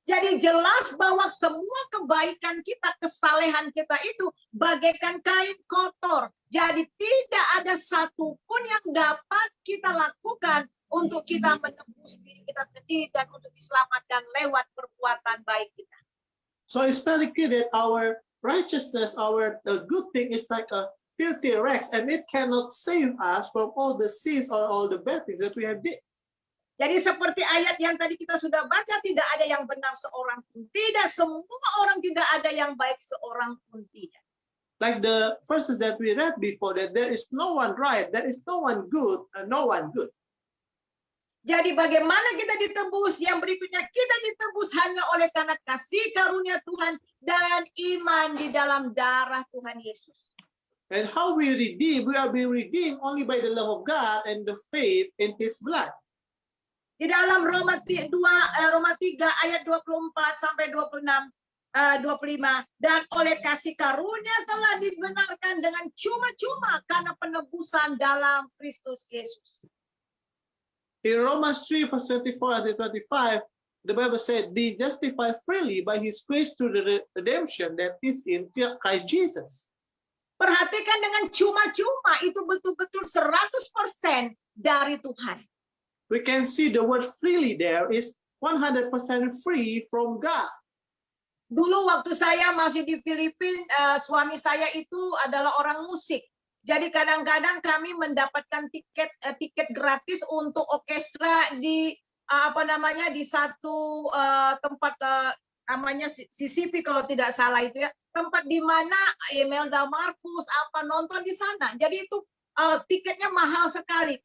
Jadi jelas bahwa semua kebaikan kita, kesalehan kita itu bagaikan kain kotor. Jadi tidak ada satupun yang dapat kita lakukan untuk kita menebus diri kita sendiri dan untuk diselamatkan lewat perbuatan baik kita. So it's very clear that our righteousness, our good thing is like a filthy rags, and it cannot save us from all the sins or all the bad things that we have did. Jadi seperti ayat yang tadi kita sudah baca, tidak ada yang benar seorang pun tidak, semua orang tidak ada yang baik seorang pun tidak. Like the verses that we read before, that there is no one right, there is no one good, and no one good. Jadi bagaimana kita ditebus? Yang berikutnya, kita ditebus hanya oleh karena kasih karunia Tuhan dan iman di dalam darah Tuhan Yesus. And how we redeem? We are being redeemed only by the love of God and the faith in His blood. Di dalam Roma 3 ayat 24 sampai 25, dan oleh kasih karunia telah dibenarkan dengan cuma-cuma karena penebusan dalam Kristus Yesus. In Romans 3 verse 24 and 25, the Bible said, be justified freely by His grace through the redemption that is in Christ Jesus. Perhatikan dengan cuma-cuma itu betul-betul 100% dari Tuhan. We can see the word freely there is 100% free from God. Dulu waktu saya masih di Filipina, suami saya itu adalah orang musik. Jadi kadang-kadang kami mendapatkan tiket gratis untuk orkestra di di satu tempat namanya CCP kalau tidak salah itu ya, tempat di mana Imelda Marcus nonton di sana. Jadi itu tiketnya mahal sekali.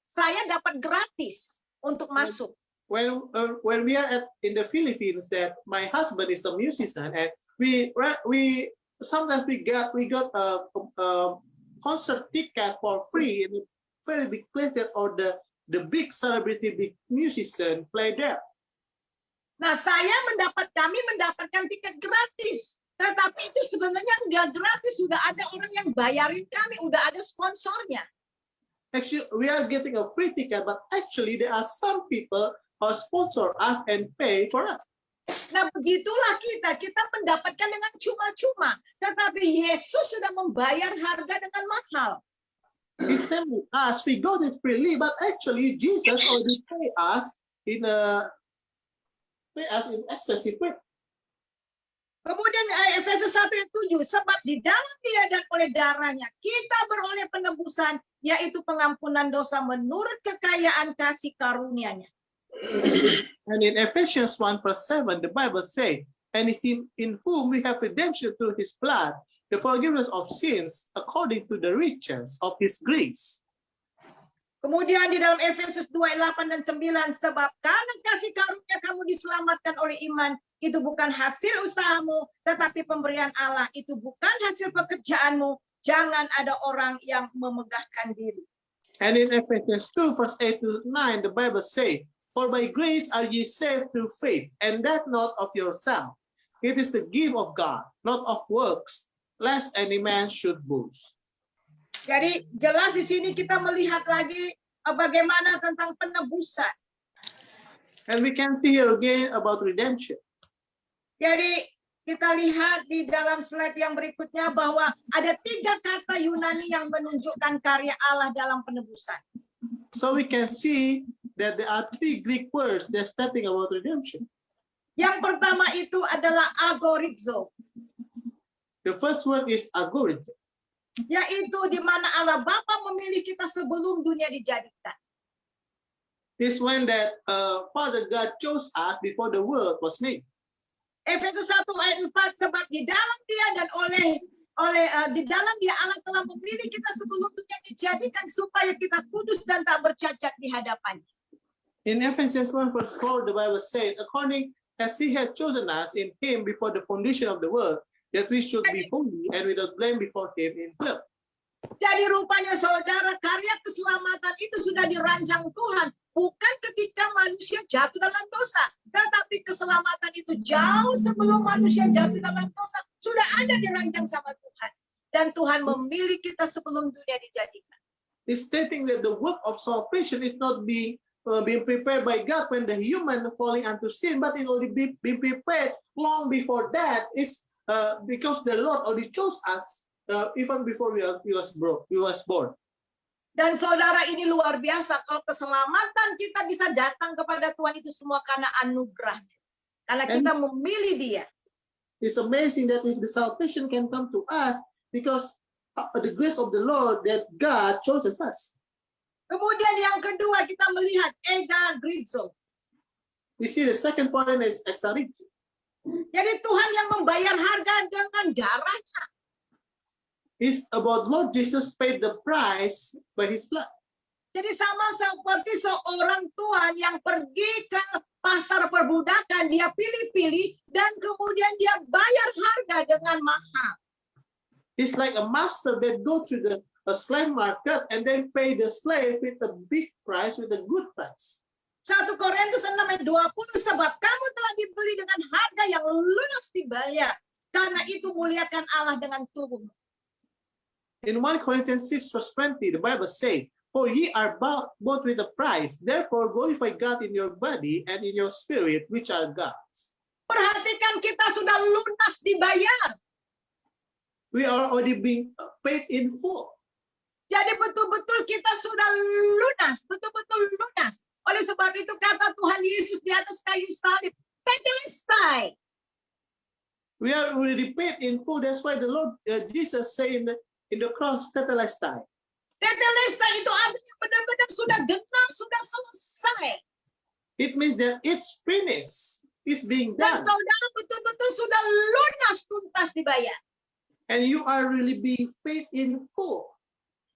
Saya dapat gratis untuk masuk. When we are in the Philippines, that my husband is a musician, and we sometimes we got a concert ticket for free in a very big place that or the big celebrity, big musician play there. Nah, kami mendapatkan tiket gratis. Tetapi itu sebenarnya nggak gratis, sudah ada orang yang bayarin kami, udah ada sponsornya. Actually, we are getting a free ticket, but actually there are some people who sponsor us and pay for us. Nah, begitulah kita mendapatkan dengan cuma-cuma. Tetapi Yesus sudah membayar harga dengan mahal. He sent us, we got it freely, but actually Jesus already pay us in excessive way. Kemudian Efesus 1 ayat 7, sebab di dalam Dia dan oleh darahnya kita beroleh penebusan, yaitu pengampunan dosa menurut kekayaan kasih karunia-Nya. And in Ephesians 1:7, the Bible says, and in whom we have redemption through His blood, the forgiveness of sins according to the riches of His grace. Kemudian di dalam Efesus 2 ayat 8 dan 9, sebab karena kasih karunia kamu diselamatkan oleh iman, itu bukan hasil usahamu, tetapi pemberian Allah, itu bukan hasil pekerjaanmu, jangan ada orang yang memegahkan diri. And in Ephesians 2 verse 8 to 9, the Bible says, for by grace are ye saved through faith, and that not of yourself. It is the gift of God, not of works, lest any man should boast. Jadi jelas di sini kita melihat lagi bagaimana tentang penebusan. And we can see here again about redemption. Jadi kita lihat di dalam slide yang berikutnya bahwa ada 3 kata Yunani yang menunjukkan karya Allah dalam penebusan. So we can see that there are 3 Greek words that stating about redemption. Yang pertama itu adalah agorizo. The first word is agorizo. Yaitu di mana Allah Bapa memilih kita sebelum dunia dijadikan. This when that Father God chose us before the world was made. Efesus 1 ayat 4, sebab di dalam Dia dan di dalam Dia Allah telah memilih kita sebelum dunia dijadikan supaya kita kudus dan tak bercacat di hadapan-Nya. In Ephesians 1 verse 4, the Bible says, according as He had chosen us in Him before the foundation of the world, that we should be holy and without blame before Him in love. Jadi rupanya saudara, karya keselamatan itu sudah dirancang Tuhan. Bukan ketika manusia jatuh dalam dosa. Tetapi keselamatan itu jauh sebelum manusia jatuh dalam dosa. Sudah ada dirancang sama Tuhan. Dan Tuhan memilih kita sebelum dunia dijadikan. It's stating that the work of salvation is not being prepared by God when the human falling unto sin, but it already been prepared long before that. Is because the Lord already chose us even before we was born. Dan saudara, ini luar biasa kalau keselamatan kita bisa datang kepada Tuhan itu semua karena anugerahnya. Karena kita memilih Dia. It's amazing that if the salvation can come to us because the grace of the Lord that God chooses us. Kemudian yang kedua kita melihat egagrizo. We see the second point is exarizo. Jadi Tuhan yang membayar harga dengan darahnya. It's about Lord Jesus paid the price by His blood. Jadi sama seperti seorang Tuhan yang pergi ke pasar perbudakan, dia pilih-pilih dan kemudian dia bayar harga dengan mahal. It's like a master that go to the slave market and then pay the slave with a big price, with a good price. 1 Korintus 6 ayat 20, sebab kamu telah dibeli dengan harga yang lunas dibayar. Karena itu muliakan Allah dengan tubuhmu. In 1 Corinthians 6 verse 20, the Bible says, For ye are bought with a price. Therefore glorify God in your body and in your spirit, which are God's. Perhatikan, kita sudah lunas dibayar. We are already being paid in full. Jadi betul-betul kita sudah lunas, betul-betul lunas. Oleh sebab itu kata Tuhan Yesus di atas kayu salib, tetelestai. We are already paid in full. That's why the Lord Jesus said in the cross, tetelestai. Tetelestai itu artinya benar-benar sudah genap, sudah selesai. It means that it's finished. It's being Dan done. saudara betul-betul sudah lunas tuntas dibayar. And you are really being paid in full.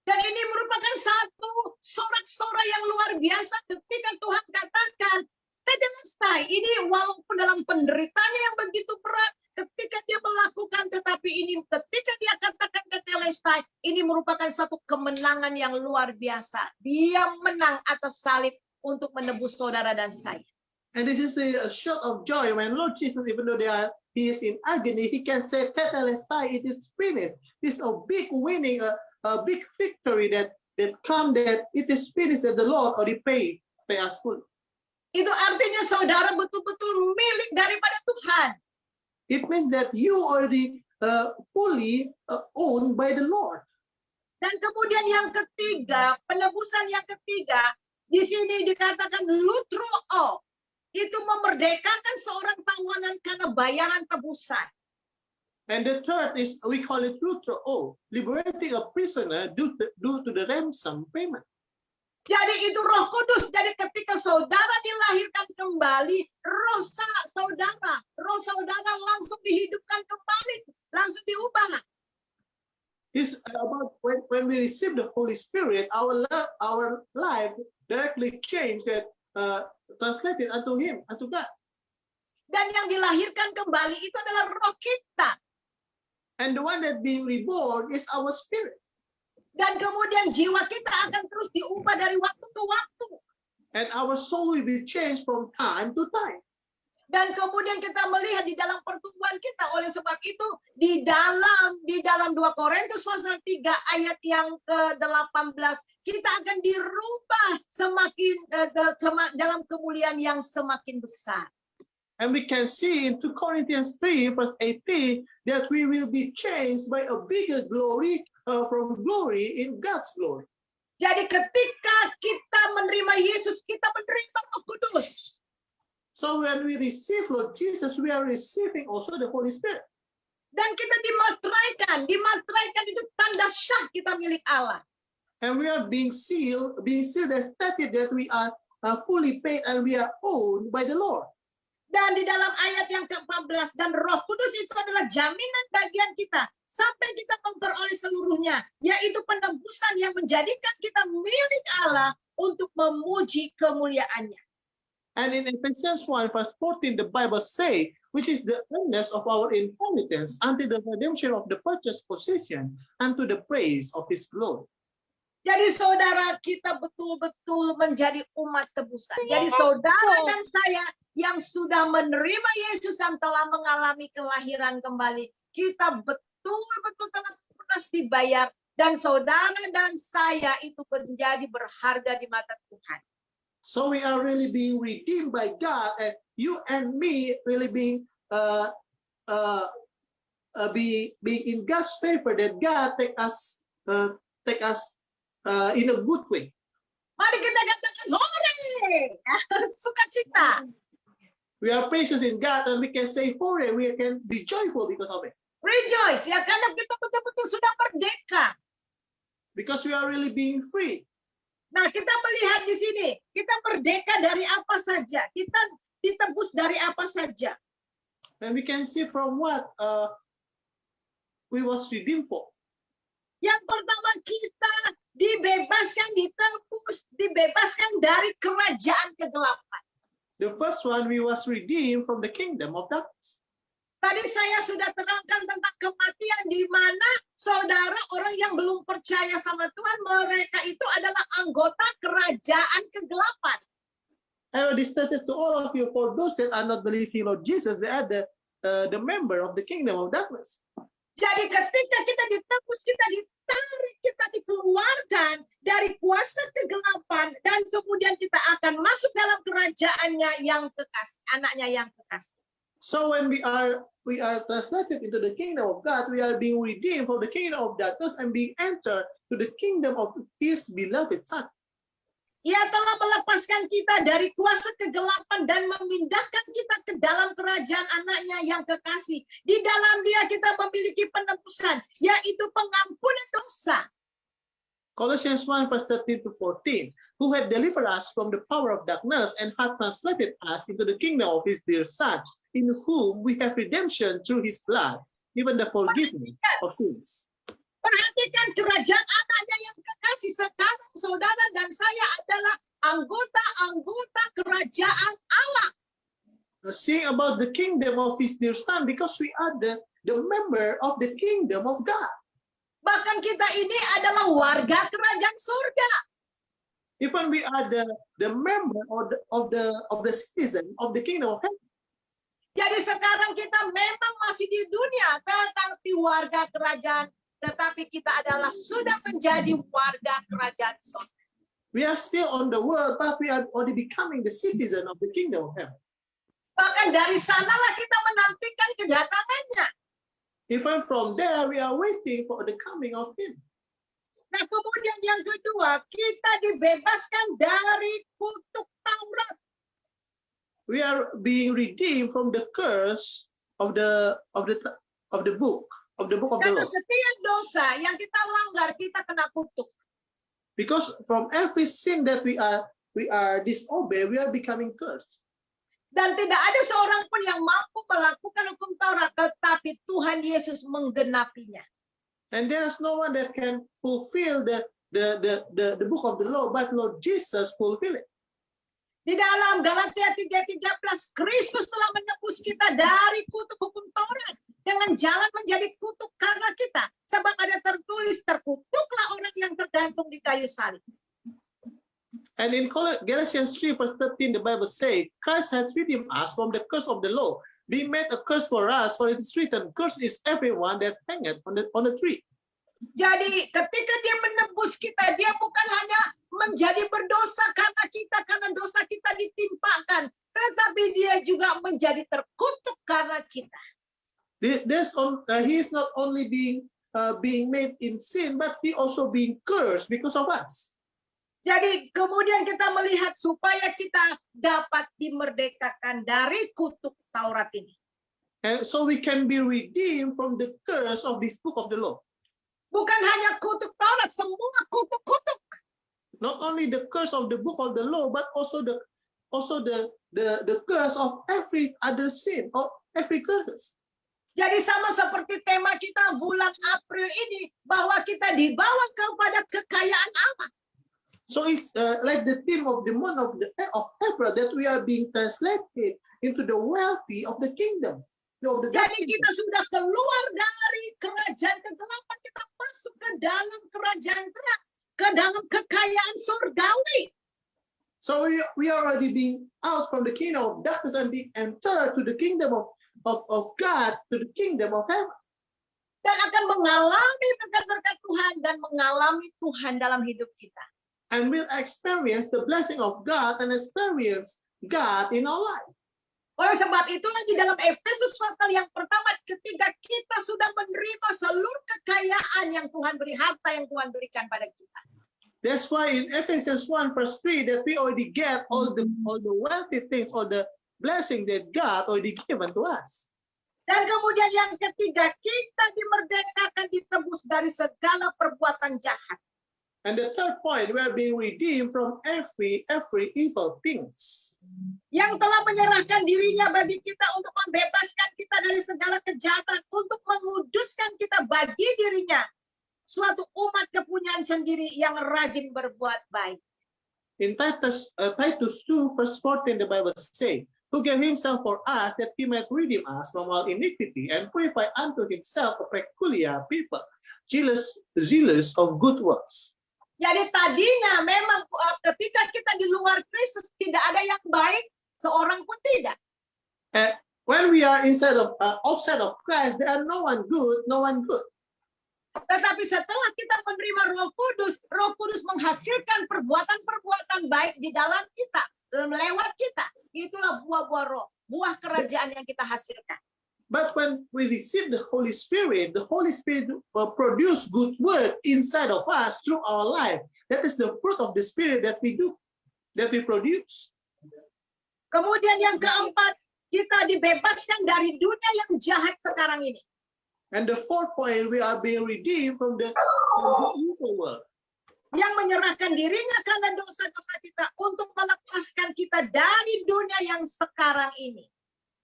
Dan ini merupakan satu sorak-sorai yang luar biasa ketika Tuhan katakan, tetelestai. Ini walaupun dalam penderitaannya yang begitu berat, ketika dia melakukan, tetapi ini ketika dia katakan tetelestai, ini merupakan satu kemenangan yang luar biasa. Dia menang atas salib untuk menebus saudara dan saya. And this is a shout of joy when Lord Jesus, even though he is in agony, he can say, tetelestai, it is finished. It's a big winning, a big victory that come, that it is finished, that the Lord already pay us full. Itu artinya saudara betul-betul milik daripada Tuhan. It means that you already fully owned by the Lord. Dan kemudian yang ketiga, penebusan yang ketiga, di sini dikatakan lutroo. Itu memerdekakan seorang tawanan karena bayaran tebusan. And the third is, we call it lutroo, liberating a prisoner due to the ransom payment. Jadi itu Roh Kudus. Jadi ketika saudara dilahirkan kembali, roh saudara langsung dihidupkan kembali, langsung diubah. It's about when we receive the Holy Spirit, our life directly changed, that translated unto Him, unto God. Dan yang dilahirkan kembali itu adalah roh kita. And the one that being reborn is our spirit. Dan kemudian jiwa kita akan terus diubah dari waktu ke waktu. And our soul will be changed from time to time. Dan kemudian kita melihat di dalam pertumbuhan kita. Oleh sebab itu di dalam 2 Korintus pasal 3 ayat yang ke-18 kita akan dirubah semakin dalam kemuliaan yang semakin besar. And we can see in 2 Corinthians 3 verse 18 that we will be changed by a bigger glory, from glory in God's glory. Jadi ketika kita menerima Yesus, kita menerima Roh Kudus. So when we receive Lord Jesus, we are receiving also the Holy Spirit. Dan kita dimateraikan. Dimateraikan itu tanda syah kita milik Allah. And we are being sealed as stated that we are fully paid and we are owned by the Lord. Dan di dalam ayat yang ke-14, dan Roh Kudus itu adalah jaminan bagian kita sampai kita memperoleh seluruhnya, yaitu penebusan yang menjadikan kita milik Allah untuk memuji kemuliaannya. And in Ephesians 1 verse 14, the Bible say, which is the earnest of our inheritance unto the redemption of the purchased possession, unto the praise of His glory. Jadi saudara, kita betul-betul menjadi umat tebusan. Jadi saudara dan saya yang sudah menerima Yesus dan telah mengalami kelahiran kembali, kita betul-betul telah lunas dibayar, dan saudara dan saya itu menjadi berharga di mata Tuhan. So we are really being redeemed by God, and you and me really being being in God's favor, that God take us in a good way. Mari kita katakan hore, sukacita. We are precious in God, and we can say hore, we can be joyful because of it. Rejoice, ya, karena kita betul-betul sudah merdeka. Because we are really being free. Nah, kita melihat di sini, kita merdeka dari apa saja, kita ditebus dari apa saja. And we can see from what we was redeemed for. Yang pertama, kita dibebaskan, ditebus, dibebaskan dari kerajaan kegelapan. The first one, we was redeemed from the kingdom of darkness. Tadi saya sudah terangkan tentang kematian, di mana saudara orang yang belum percaya sama Tuhan, mereka itu adalah anggota kerajaan kegelapan. I already stated to all of you, for those that are not believing Lord Jesus, they are the member of the kingdom of darkness. Jadi ketika kita ditebus, kita ditarik, kita dikeluarkan dari kuasa kegelapan, dan kemudian kita akan masuk dalam kerajaannya yang kekasih, anaknya yang kekasih. So when we are translated into the kingdom of God, we are being redeemed from the kingdom of darkness and being entered to the kingdom of His beloved Son. Ia telah melepaskan kita dari kuasa kegelapan dan memindahkan kita ke dalam kerajaan anaknya yang kekasih. Di dalam dia kita memiliki penebusan, yaitu pengampunan dosa. Colossians 1 verse 13 to 14, who had delivered us from the power of darkness and had translated us into the kingdom of His dear Son, in whom we have redemption through His blood, even the forgiveness of sins. Perhatikan kerajaan anaknya yang kekasih. Sekarang saudara dan saya adalah anggota-anggota kerajaan Allah. Sing about the kingdom of His dear Son, because we are the member of the kingdom of God. Bahkan kita ini adalah warga kerajaan surga. Even we are the member of the citizen of the kingdom of heaven. Jadi sekarang kita memang masih di dunia, tetapi warga kerajaan, tetapi kita adalah sudah menjadi warga kerajaan surga. We are still on the world, but we are already becoming the citizen of the kingdom of heaven. Bahkan dari sanalah kita menantikan kedatangannya. Even from there, we are waiting for the coming of Him. Nah, kemudian yang kedua, kita dibebaskan dari kutuk Taurat. We are being redeemed from the curse of the book of the Karena law. setiap dosa yang kita langgar, kita kena kutuk. Because from every sin that we are disobey, we are becoming cursed. Dan tidak ada seorang pun yang mampu melakukan hukum Taurat, tetapi Tuhan Yesus menggenapinya. And there's no one that can fulfill the book of the law, but Lord Jesus fulfill it. Di dalam Galatia 3:13, Kristus telah menebus kita dari kutuk hukum Taurat dengan jalan menjadi kutuk karena kita. Sebab ada tertulis, terkutuklah orang yang tergantung di kayu salib. And in Galatians 3 verse 13, the Bible says, Christ has redeemed us from the curse of the law, being made a curse for us, for it is written, cursed is everyone that hangeth on the tree. Jadi ketika dia menebus kita, dia bukan hanya menjadi berdosa karena dosa kita ditimpakan, tetapi dia juga menjadi terkutuk karena kita. He is not only being made in sin, but he also being cursed because of us. Jadi kemudian kita melihat supaya kita dapat dimerdekakan dari kutuk Taurat ini. And so we can be redeemed from the curse of this book of the law. Bukan hanya kutuk Taurat, semua kutuk-kutuk. Not only the curse of the book of the law, but also the curse of every other sin or every curse. Jadi sama seperti tema kita bulan April ini, bahwa kita dibawa kepada kekayaan Allah. So it's like the theme of the month of April, that we are being translated into the wealthy of the kingdom. Jadi kita sudah keluar dari kerajaan kegelapan, kita masuk ke dalam kerajaan terang, ke dalam kekayaan surgawi. So we are already being out from the kingdom of darkness and being entered to the kingdom of God, to the kingdom of heaven. Dan akan mengalami berkat-berkat Tuhan dan mengalami Tuhan dalam hidup kita. And we'll experience the blessing of God and experience God in our life. Oleh sebab itulah di dalam Efesus pasal yang pertama, ketika kita sudah menerima seluruh kekayaan yang Tuhan beri, harta yang Tuhan berikan pada kita. That's why in Ephesians 1 verse 3 that we already get all the wealthy things, all the blessing that God already given to us. Dan kemudian yang ketiga, kita dimerdekakan, ditebus dari segala perbuatan jahat. And the third point, we are being redeemed from every evil things. Yang telah menyerahkan dirinya bagi kita untuk membebaskan kita dari segala kejahatan, untuk menguduskan kita bagi dirinya, suatu umat kepunyaan sendiri yang rajin berbuat baik. In Titus 2 verse 14, the Bible says, who gave himself for us that he might redeem us from all iniquity and purify unto himself a peculiar people, zealous of good works. Jadi tadinya memang ketika kita di luar Kristus tidak ada yang baik, seorang pun tidak. And when we are outside of Christ, there are no one good, no one good. Tetapi setelah kita menerima Roh Kudus menghasilkan perbuatan-perbuatan baik di dalam kita, lewat kita. Itulah buah-buah roh, buah kerajaan yang kita hasilkan. But when we receive the Holy Spirit will produce good work inside of us through our life. That is the fruit of the Spirit that we produce. Kemudian yang keempat, kita dibebaskan dari dunia yang jahat sekarang ini. And the fourth point, we are being redeemed from the evil world. Yang menyerahkan dirinya karena dosa-dosa kita untuk melepaskan kita dari dunia yang sekarang ini.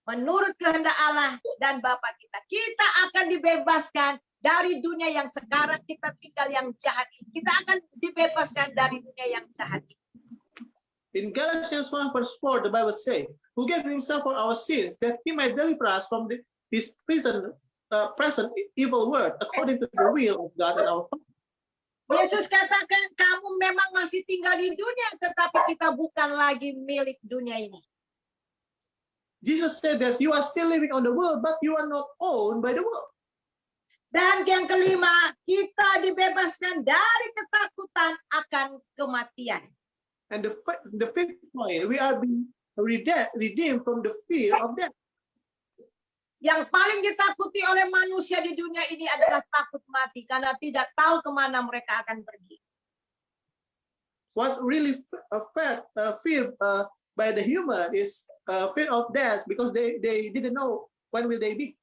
Menurut kehendak Allah dan Bapa kita. Kita akan dibebaskan dari dunia yang sekarang kita tinggal yang jahat ini. Kita akan dibebaskan dari dunia yang jahat ini. In Galatians 1 verse 4, the Bible says, who gave himself for our sins, that he might deliver us from his present evil world, according to the will of God and our Father. Yesus katakan, kamu memang masih tinggal di dunia, tetapi kita bukan lagi milik dunia ini. Jesus said that you are still living on the world, but you are not owned by the world. Dan yang kelima, kita dibebaskan dari ketakutan akan kematian. And the fifth point, we are being redeemed from the fear of death. Yang paling ditakuti oleh manusia di dunia ini adalah takut mati, karena tidak tahu kemana mereka akan pergi. What really fear by the human is fear of death, because they didn't know when will they be.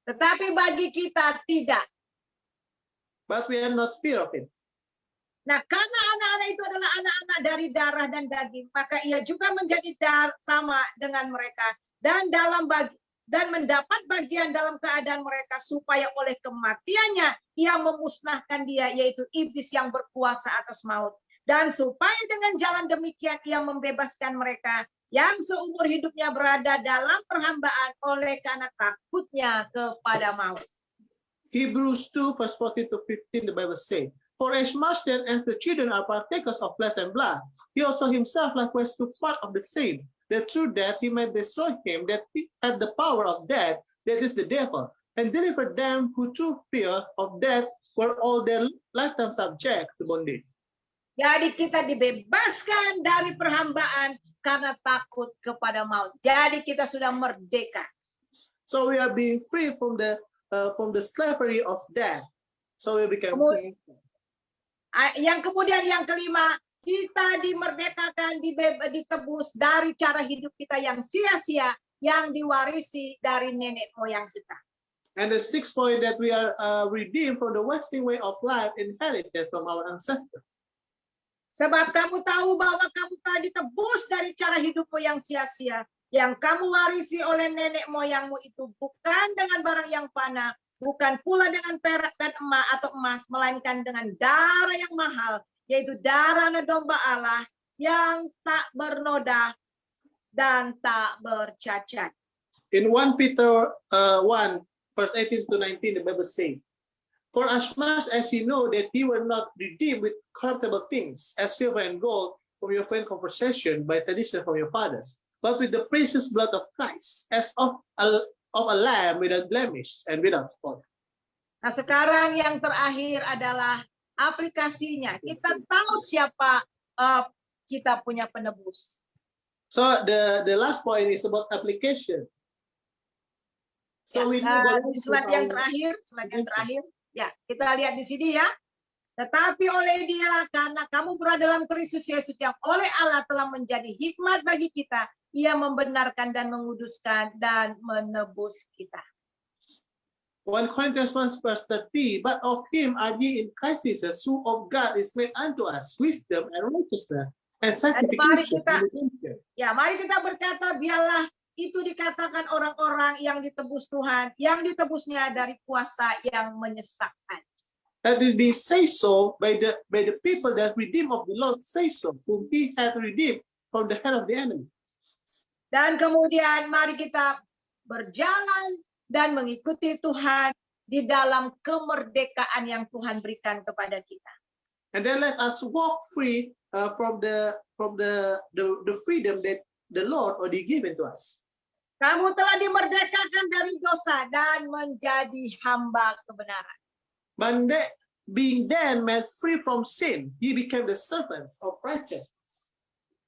Tetapi bagi kita tidak. But we are not fear of it. Nah, karena anak-anak itu adalah anak-anak dari darah dan daging, maka ia juga menjadi sama dengan mereka dan mendapat bagian dalam keadaan mereka, supaya oleh kematiannya ia memusnahkan dia, yaitu iblis yang berkuasa atas maut. Dan supaya dengan jalan demikian ia membebaskan mereka yang seumur hidupnya berada dalam perhambaan oleh karena takutnya kepada maut. Hebrews 2 verse 14 to 15, the Bible says, for as much then as the children are partakers of flesh and blood, he also himself likewise took part of the same, that through death he might destroy him that had the power of death, that is the devil, and deliver them who through fear of death were all their lifetime subject to bondage. Jadi kita dibebaskan dari perhambaan karena takut kepada maut. Jadi kita sudah merdeka. So we are being free from the slavery of death. So we become free. Yang kemudian yang kelima, kita dimerdekakan, ditebus dari cara hidup kita yang sia-sia, yang diwarisi dari nenek moyang kita. And the sixth point, that we are redeemed from the wasting way of life inherited from our ancestors. Sebab kamu tahu bahwa kamu telah ditebus dari cara hidupmu yang sia-sia, yang kamu warisi oleh nenek moyangmu itu bukan dengan barang yang fana, bukan pula dengan perak dan emas, melainkan dengan darah yang mahal, yaitu darah anak domba Allah yang tak bernoda dan tak bercacat. In 1 Peter 1 verse 18 to 19, the Bible says, for as much as you know that you were not redeemed with corruptible things, as silver and gold, from your vain conversation by tradition from your fathers, but with the precious blood of Christ, as of a lamb without blemish and without spot. Nah, sekarang yang terakhir adalah aplikasinya. Kita tahu siapa kita punya penebus. So the last point is about application. So we slide yang terakhir, ya, kita lihat di sini ya. Tetapi oleh dia, karena kamu berada dalam Kristus Yesus yang oleh Allah telah menjadi hikmat bagi kita, ia membenarkan dan menguduskan dan menebus kita. 1 Corinthians 1 verse 30, but of him are ye in Christ Jesus, who of God is made unto us wisdom and righteousness and sanctification. Mari kita berkata, biarlah itu dikatakan orang-orang yang ditebus Tuhan, yang ditebusnya dari kuasa yang menyesatkan. That it be say so by the people that redeem of the Lord say so, whom he hath redeemed from the hand of the enemy. Dan kemudian mari kita berjalan dan mengikuti Tuhan di dalam kemerdekaan yang Tuhan berikan kepada kita. And then let us walk free from the freedom that the Lord already given to us. Kamu telah dimerdekakan dari dosa dan menjadi hamba kebenaran. But being then made free from sin, he became the servants of righteousness.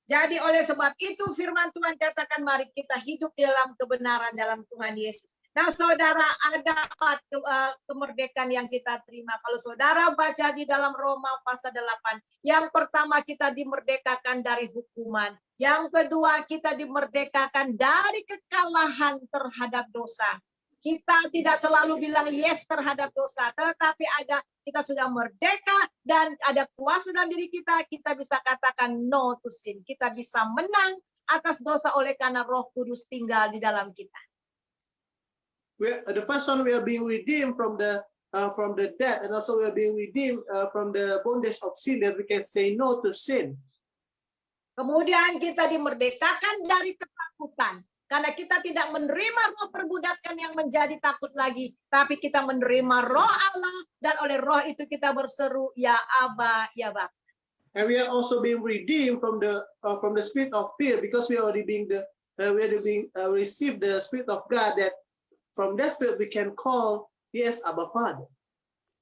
Jadi oleh sebab itu firman Tuhan katakan mari kita hidup di dalam kebenaran dalam Tuhan Yesus. Nah saudara, ada 4 kemerdekaan yang kita terima. Kalau saudara baca di dalam Roma pasal 8, yang pertama kita dimerdekakan dari hukuman. Yang kedua kita dimerdekakan dari kekalahan terhadap dosa. Kita tidak selalu bilang yes terhadap dosa, tetapi kita sudah merdeka dan ada kuasa dalam diri kita, kita bisa katakan no to sin. Kita bisa menang atas dosa oleh karena Roh Kudus tinggal di dalam kita. The first one, we are being redeemed from the death, and also we are being redeemed from the bondage of sin, that we can say no to sin. Kemudian kita dimerdekakan dari ketakutan. Karena kita tidak menerima roh perbudakan yang menjadi takut lagi. Tapi kita menerima roh Allah. Dan oleh roh itu kita berseru, ya Aba, ya Bapa. And we are also being redeemed from the spirit of fear, because we are already received the spirit of God, that from that spirit we can call, yes, Abba Father.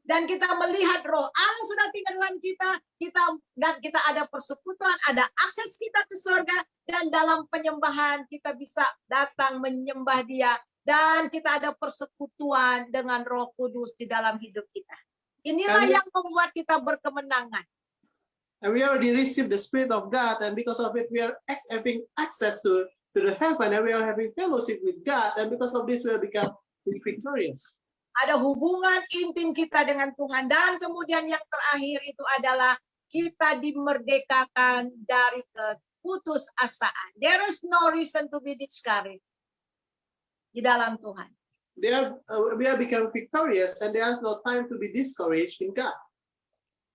Dan kita melihat roh Allah sudah tinggal dalam kita ada persekutuan, ada akses kita ke surga, dan dalam penyembahan kita bisa datang menyembah Dia, dan kita ada persekutuan dengan Roh Kudus di dalam hidup kita. Inilah yang membuat kita berkemenangan. And we already received the Spirit of God, and because of it we are having access to the heaven, and we are having fellowship with God, and because of this we are become victorious. Ada hubungan intim kita dengan Tuhan. Dan kemudian yang terakhir itu adalah kita dimerdekakan dari keputusasaan. There is no reason to be discouraged di dalam Tuhan. We are become victorious, and there is no time to be discouraged in God.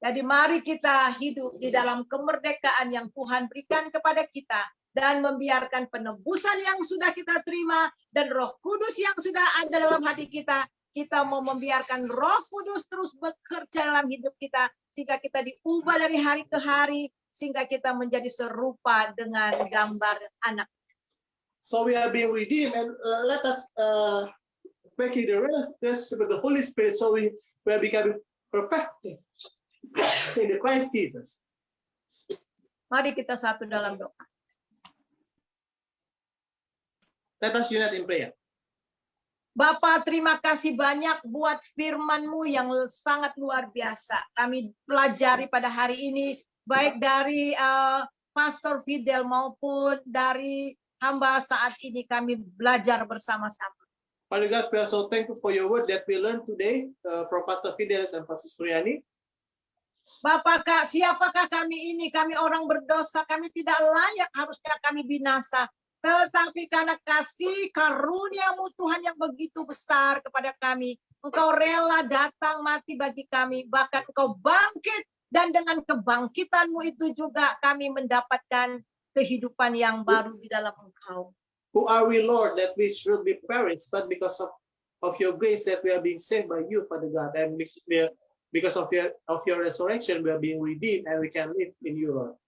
Jadi mari kita hidup di dalam kemerdekaan yang Tuhan berikan kepada kita, dan membiarkan penebusan yang sudah kita terima dan Roh Kudus yang sudah ada dalam hati kita. Kita mau membiarkan Roh Kudus terus bekerja dalam hidup kita, sehingga kita diubah dari hari ke hari, sehingga kita menjadi serupa dengan gambar anak. So we are being redeemed, and let us make it the relationship with the Holy Spirit, so we are becoming perfected in the Christ Jesus. Mari kita satu dalam doa. Let us unite in prayer. Bapa, terima kasih banyak buat firman-Mu yang sangat luar biasa. Kami pelajari pada hari ini, baik dari Pastor Fidel maupun dari hamba saat ini, kami belajar bersama-sama. Father God, we are so thankful for your word that we learned today from Pastor Fidelis and Pastor Suryani. Bapak, siapakah kami ini? Kami orang berdosa, kami tidak layak, harusnya kami binasa. Tetapi karena kasih karunia-Mu Tuhan yang begitu besar kepada kami, Engkau rela datang mati bagi kami, bahkan Engkau bangkit, dan dengan kebangkitan-Mu itu juga kami mendapatkan kehidupan yang baru di dalam Engkau. Who are we, Lord, that we should be perished, but because of your grace that we are being saved by you, Father God, and because of your resurrection we are being redeemed, and we can live in you, Lord.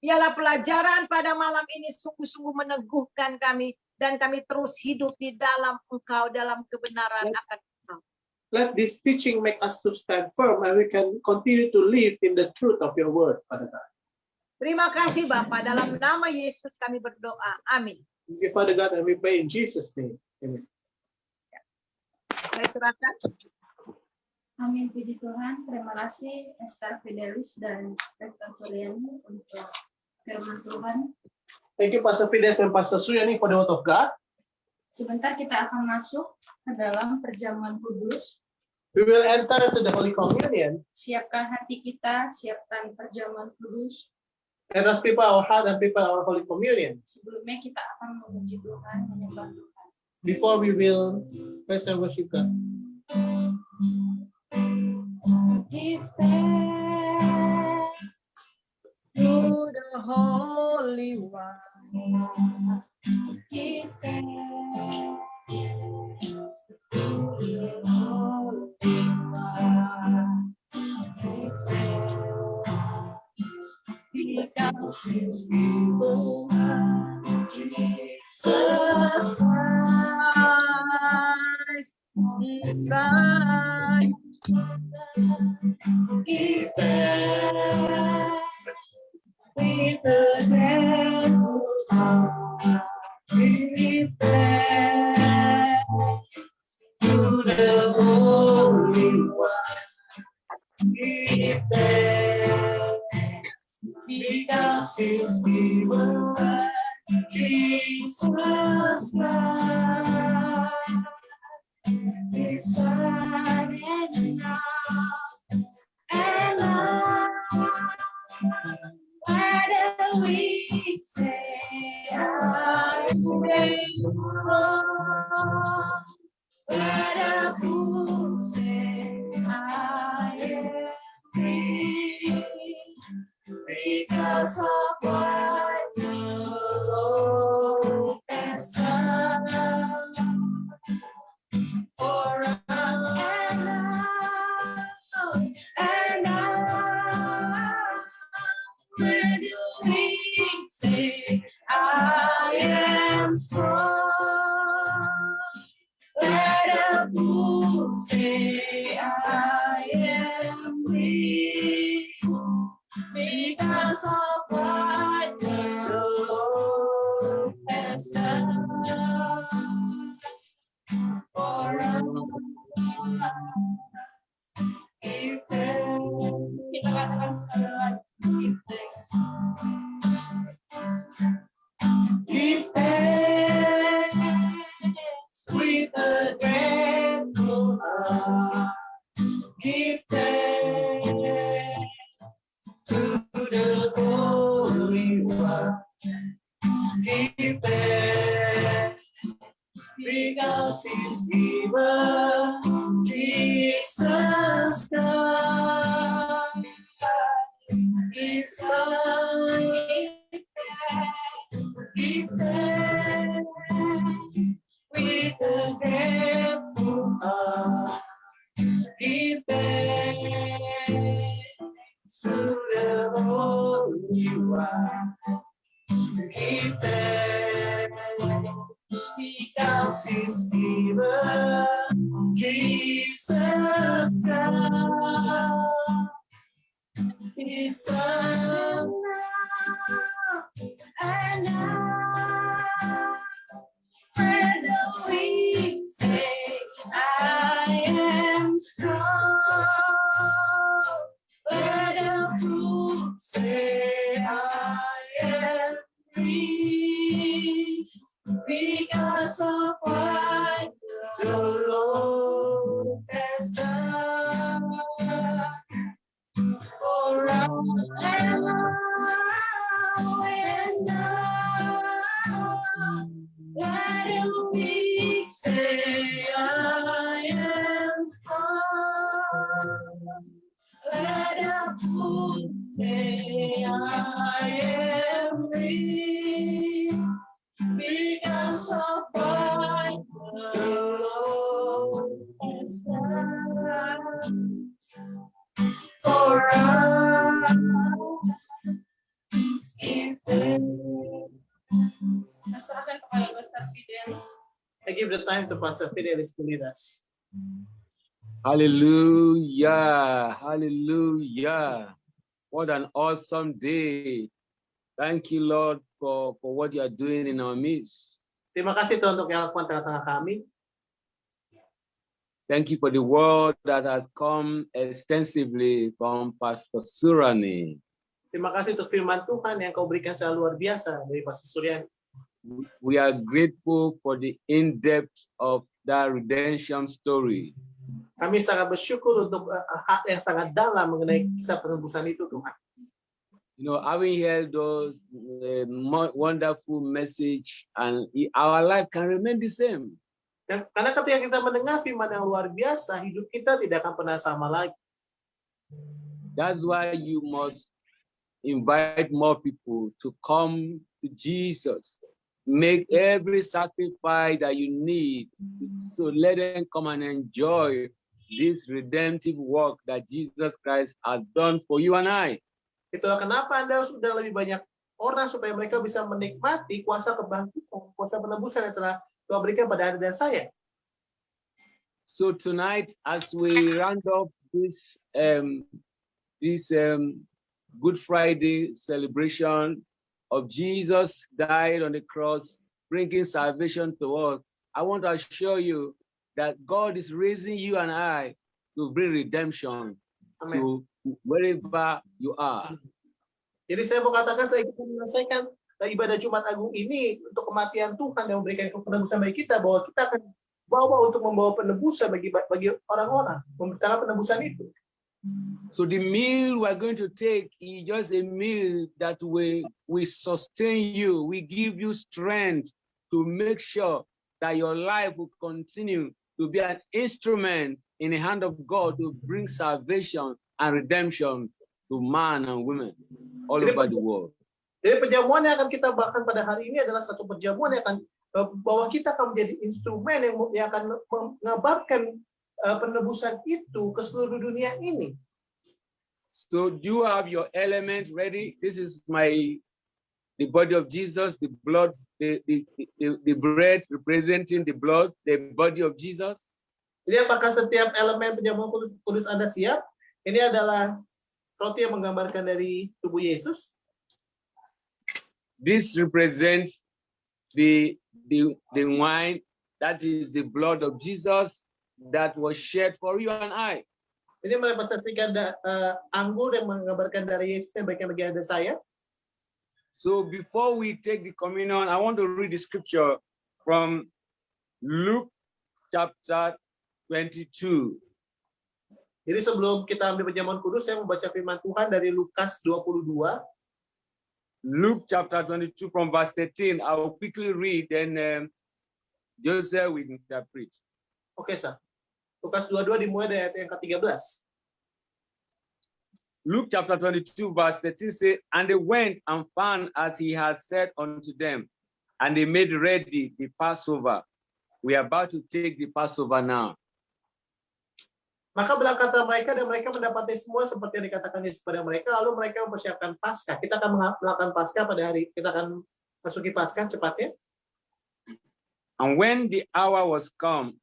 Biarlah pelajaran pada malam ini sungguh-sungguh meneguhkan kami, dan kami terus hidup di dalam Engkau, dalam kebenaran akan Engkau. Let this teaching make us to stand firm, and we can continue to live in the truth of your word, Father God. Terima kasih Bapa, dalam nama Yesus kami berdoa. Amin. Thank you, Father God, and we pray in Jesus' name. Amen. Saya serahkan. Amin, puji Tuhan. Terima kasih Esther Fidelis dan Pastor Suryani untuk firman Tuhan. Thank you, Pastor Fidelis and Pastor Suryani, for the word of God. Sebentar kita akan masuk ke dalam perjamuan kudus. We will enter into the Holy Communion. Siapkan hati kita, siapkan perjamuan kudus. Let us prepare our heart and prepare our Holy Communion. Sebelumnya kita akan memuji Tuhan, menyembah Tuhan. Before we will praise and worship God. Give thanks To the Holy One. give thanks to the Holy One. Give thanks because His name Jesus Jesus Christ, beside give thanks with the grateful heart. Give thanks to the Holy One. Give thanks because He's given Jesus Christ. Decided now and now, why do we say I am wrong? Why do fools say I am free? Because of what the Lord has done for us, and now, where do we say I am strong? Let a fool say I am weak, because of what the Lord has done for us. Give thanks. Kita katakan sekali lagi. Give thanks. Give thanks with a grateful heart. Give thanks to the Holy One. Give thanks because He's given Jesus Christ, His Son. Give thanks with a grateful heart. Give thanks to the Holy One. Give thanks because He's given Jesus Christ, His Son. And now, where the weak say I am strong, where the truth say I am free, because of what the Lord has done for us. And now, why do we say I am strong? Let a fool say I am weak, because of what the Lord has done for us. Give thanks. Saya serahkan kepada Pastor Fidelis. I give the time to Pastor Fidelis to lead us. Hallelujah. Hallelujah. What an awesome day. Thank you, Lord, for what you are doing in our midst. Terima kasih Tuhan untuk yang lakukan tengah-tengah kami. Thank you for the word that has come extensively from Pastor Surani. Terima kasih untuk firman Tuhan yang kau berikan secara luar biasa dari Pastor Suryani. We are grateful for the in-depth of that redemption story. Kami sangat bersyukur untuk hak yang sangat dalam mengenai kisah penebusan itu, Tuhan. You know, having heard those wonderful message, and our life can remain the same. Dan karena ketika kita mendengar firman yang luar biasa, hidup kita tidak akan pernah sama lagi. That's why you must invite more people to come to Jesus. Make every sacrifice that you need, so let them come and enjoy this redemptive work that Jesus Christ has done for you and I. Itulah kenapa Anda sudah lebih banyak orang supaya mereka bisa menikmati kuasa kebangkitan kuasa penebusan yang telah Tuhan berikan pada Anda dan saya. So tonight, as we round up this Good Friday celebration of Jesus died on the cross, bringing salvation to us, I want to assure you that God is raising you and I to bring redemption to wherever you are. Jadi saya mau katakan setelah kita menyelesaikan ibadah Jumat Agung ini untuk kematian Tuhan yang memberikan penebusan bagi kita, bahwa kita akan bawa untuk membawa penebusan bagi orang-orang, memberitakan penebusan itu. So the meal we're going to take is just a meal that we sustain you, we give you strength to make sure that your life will continue to be an instrument in the hand of God to bring salvation and redemption to man and women all over the world. Jadi perjamuan yang akan kita bahkan pada hari ini adalah satu perjamuan yang akan bahwa kita akan menjadi instrumen yang akan mengabarkan penebusan itu ke seluruh dunia ini. So do you have your element ready? This is the body of Jesus, the blood, the bread representing the blood, the body of Jesus. Jadi apakah setiap elemen perjamuan kudus Anda siap? Ini adalah roti yang menggambarkan dari tubuh Yesus. This represents the wine, that is the blood of Jesus that was shed for you and I. Ini merepresentasikan anggur yang menggambarkan dari Yesus yang bagian bagi Anda saya. So before we take the communion, I want to read the scripture from Luke chapter 22. Jadi sebelum kita ambil perjamuan kudus, saya membaca firman Tuhan dari Lukas 22. Luke chapter 22 from verse 13. I will quickly read, then Joseph will interpret. Oke, sir. Lukas 22 dimulai dari ayat yang ke-13. Luke chapter 22 verse 13 says, and they went and found as he had said unto them, and they made ready the Passover. We are about to take the Passover now. Maka berangkatlah mereka dan mereka mendapati semua seperti yang dikatakan Yesus pada mereka, lalu mereka mempersiapkan Paskah. Kita akan melakukan Paskah pada hari, kita akan masuki Paskah cepatnya. And when the hour was come,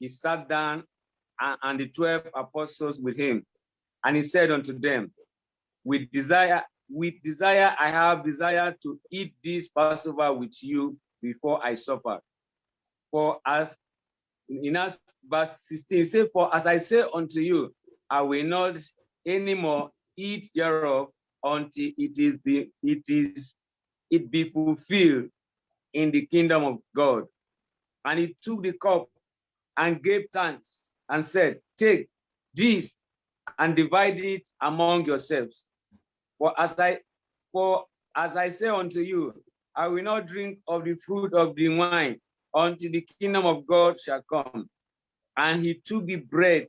he sat down and the 12 apostles with him. And he said unto them, with desire I have desire to eat this Passover with you before I suffer. For as in verse 16, say, for as I say unto you, I will not anymore eat thereof until it be fulfilled in the kingdom of God. And he took the cup and gave thanks and said, take this and divide it among yourselves. For as I say unto you, I will not drink of the fruit of the wine until the kingdom of God shall come. And he took the bread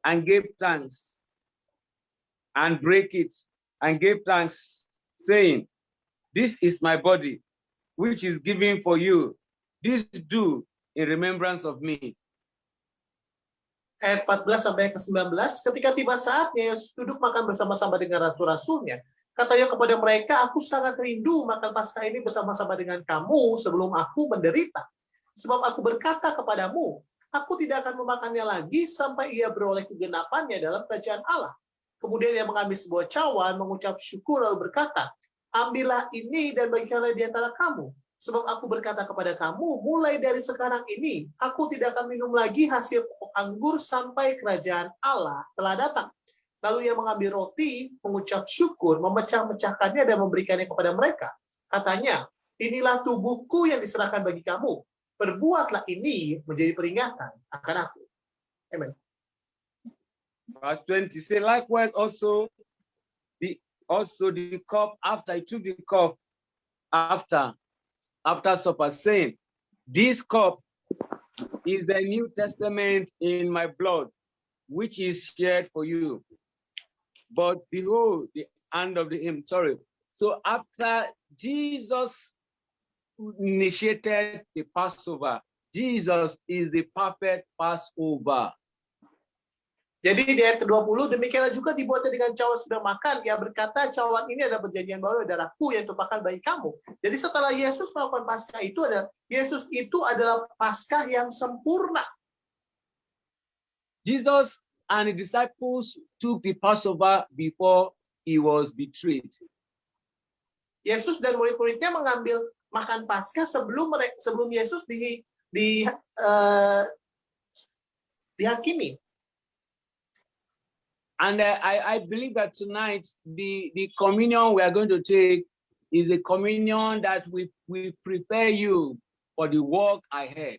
and gave thanks and brake it and gave thanks, saying, this is my body, which is given for you. This do in remembrance of me. Ayat 14 sampai ke-19, ketika tiba saatnya Yesus duduk makan bersama-sama dengan ratu-rasulnya, katanya kepada mereka, aku sangat rindu makan Paskah ini bersama-sama dengan kamu sebelum aku menderita. Sebab aku berkata kepadamu, aku tidak akan memakannya lagi sampai ia beroleh kegenapannya dalam kerajaan Allah. Kemudian ia mengambil sebuah cawan, mengucap syukur lalu berkata, ambillah ini dan bagikanlah di antara kamu. Sebab aku berkata kepada kamu, mulai dari sekarang ini, aku tidak akan minum lagi hasil pokok anggur sampai kerajaan Allah telah datang. Lalu ia mengambil roti, mengucap syukur, memecah-mecahkannya dan memberikannya kepada mereka. Katanya, inilah tubuhku yang diserahkan bagi kamu. Perbuatlah ini menjadi peringatan akan aku. Amen. Verse 20 say, likewise also the cup after he took the cup after supper, saying, this cup is the New Testament in my blood, which is shed for you. But behold, the hand of the hymn. So after Jesus initiated the Passover, Jesus is the perfect Passover. Jadi di ayat ke-20, demikianlah juga dibuatnya dengan cawan sudah makan. Ia berkata, cawan ini adalah perjanjian baru darahku yang tumpahkan bagi kamu. Jadi setelah Yesus melakukan Paskah itu Yesus itu adalah Paskah yang sempurna. Jesus and the disciples took the Passover before he was betrayed. Yesus dan murid-muridnya mengambil makan Paskah sebelum Yesus dihakimi. And I believe that tonight the communion we are going to take is a communion that will prepare you for the work ahead.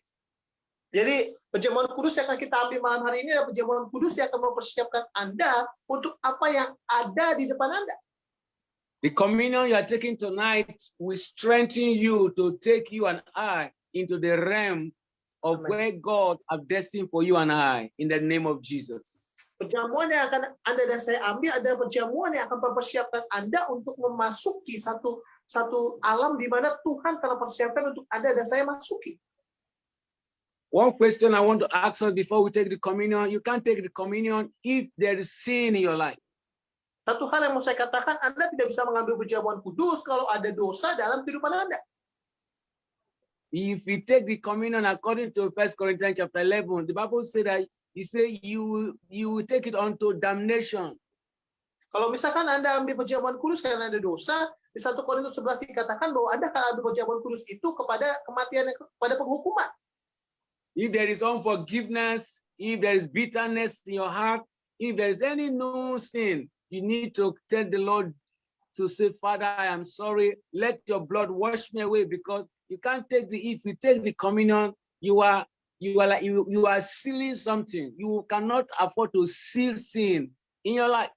Jadi perjamuan kudus yang akan kita ambil malam hari ini adalah perjamuan kudus yang akan mempersiapkan Anda untuk apa yang ada di depan Anda. The communion you are taking tonight will strengthen you to take you and I into the realm of where God has destined for you and I in the name of Jesus. Perjamuan yang akan Anda dan saya ambil adalah perjamuan yang akan mempersiapkan Anda untuk memasuki satu alam di mana Tuhan telah persiapkan untuk Anda dan saya masuki. One question I want to ask us before we take the communion, you can't take the communion if there is sin in your life. Satu hal yang mau saya katakan, Anda tidak bisa mengambil perjamuan kudus kalau ada dosa dalam kehidupan Anda. If we take the communion according to 1 Corinthians chapter 11, the Bible says that he said you will take it unto damnation. Kalau misalkan Anda ambil perjamuan kudus karena ada dosa, di 1 Korintus 11 dikatakan bahwa Anda akan ambil perjamuan kudus itu kepada kematian, kepada penghukuman. If there is unforgiveness, if there is bitterness in your heart, if there is any known sin, you need to tell the Lord to say, Father, I am sorry. Let your blood wash me away, because you can't take if you take the communion, you are sealing something. You cannot afford to seal sin in your life.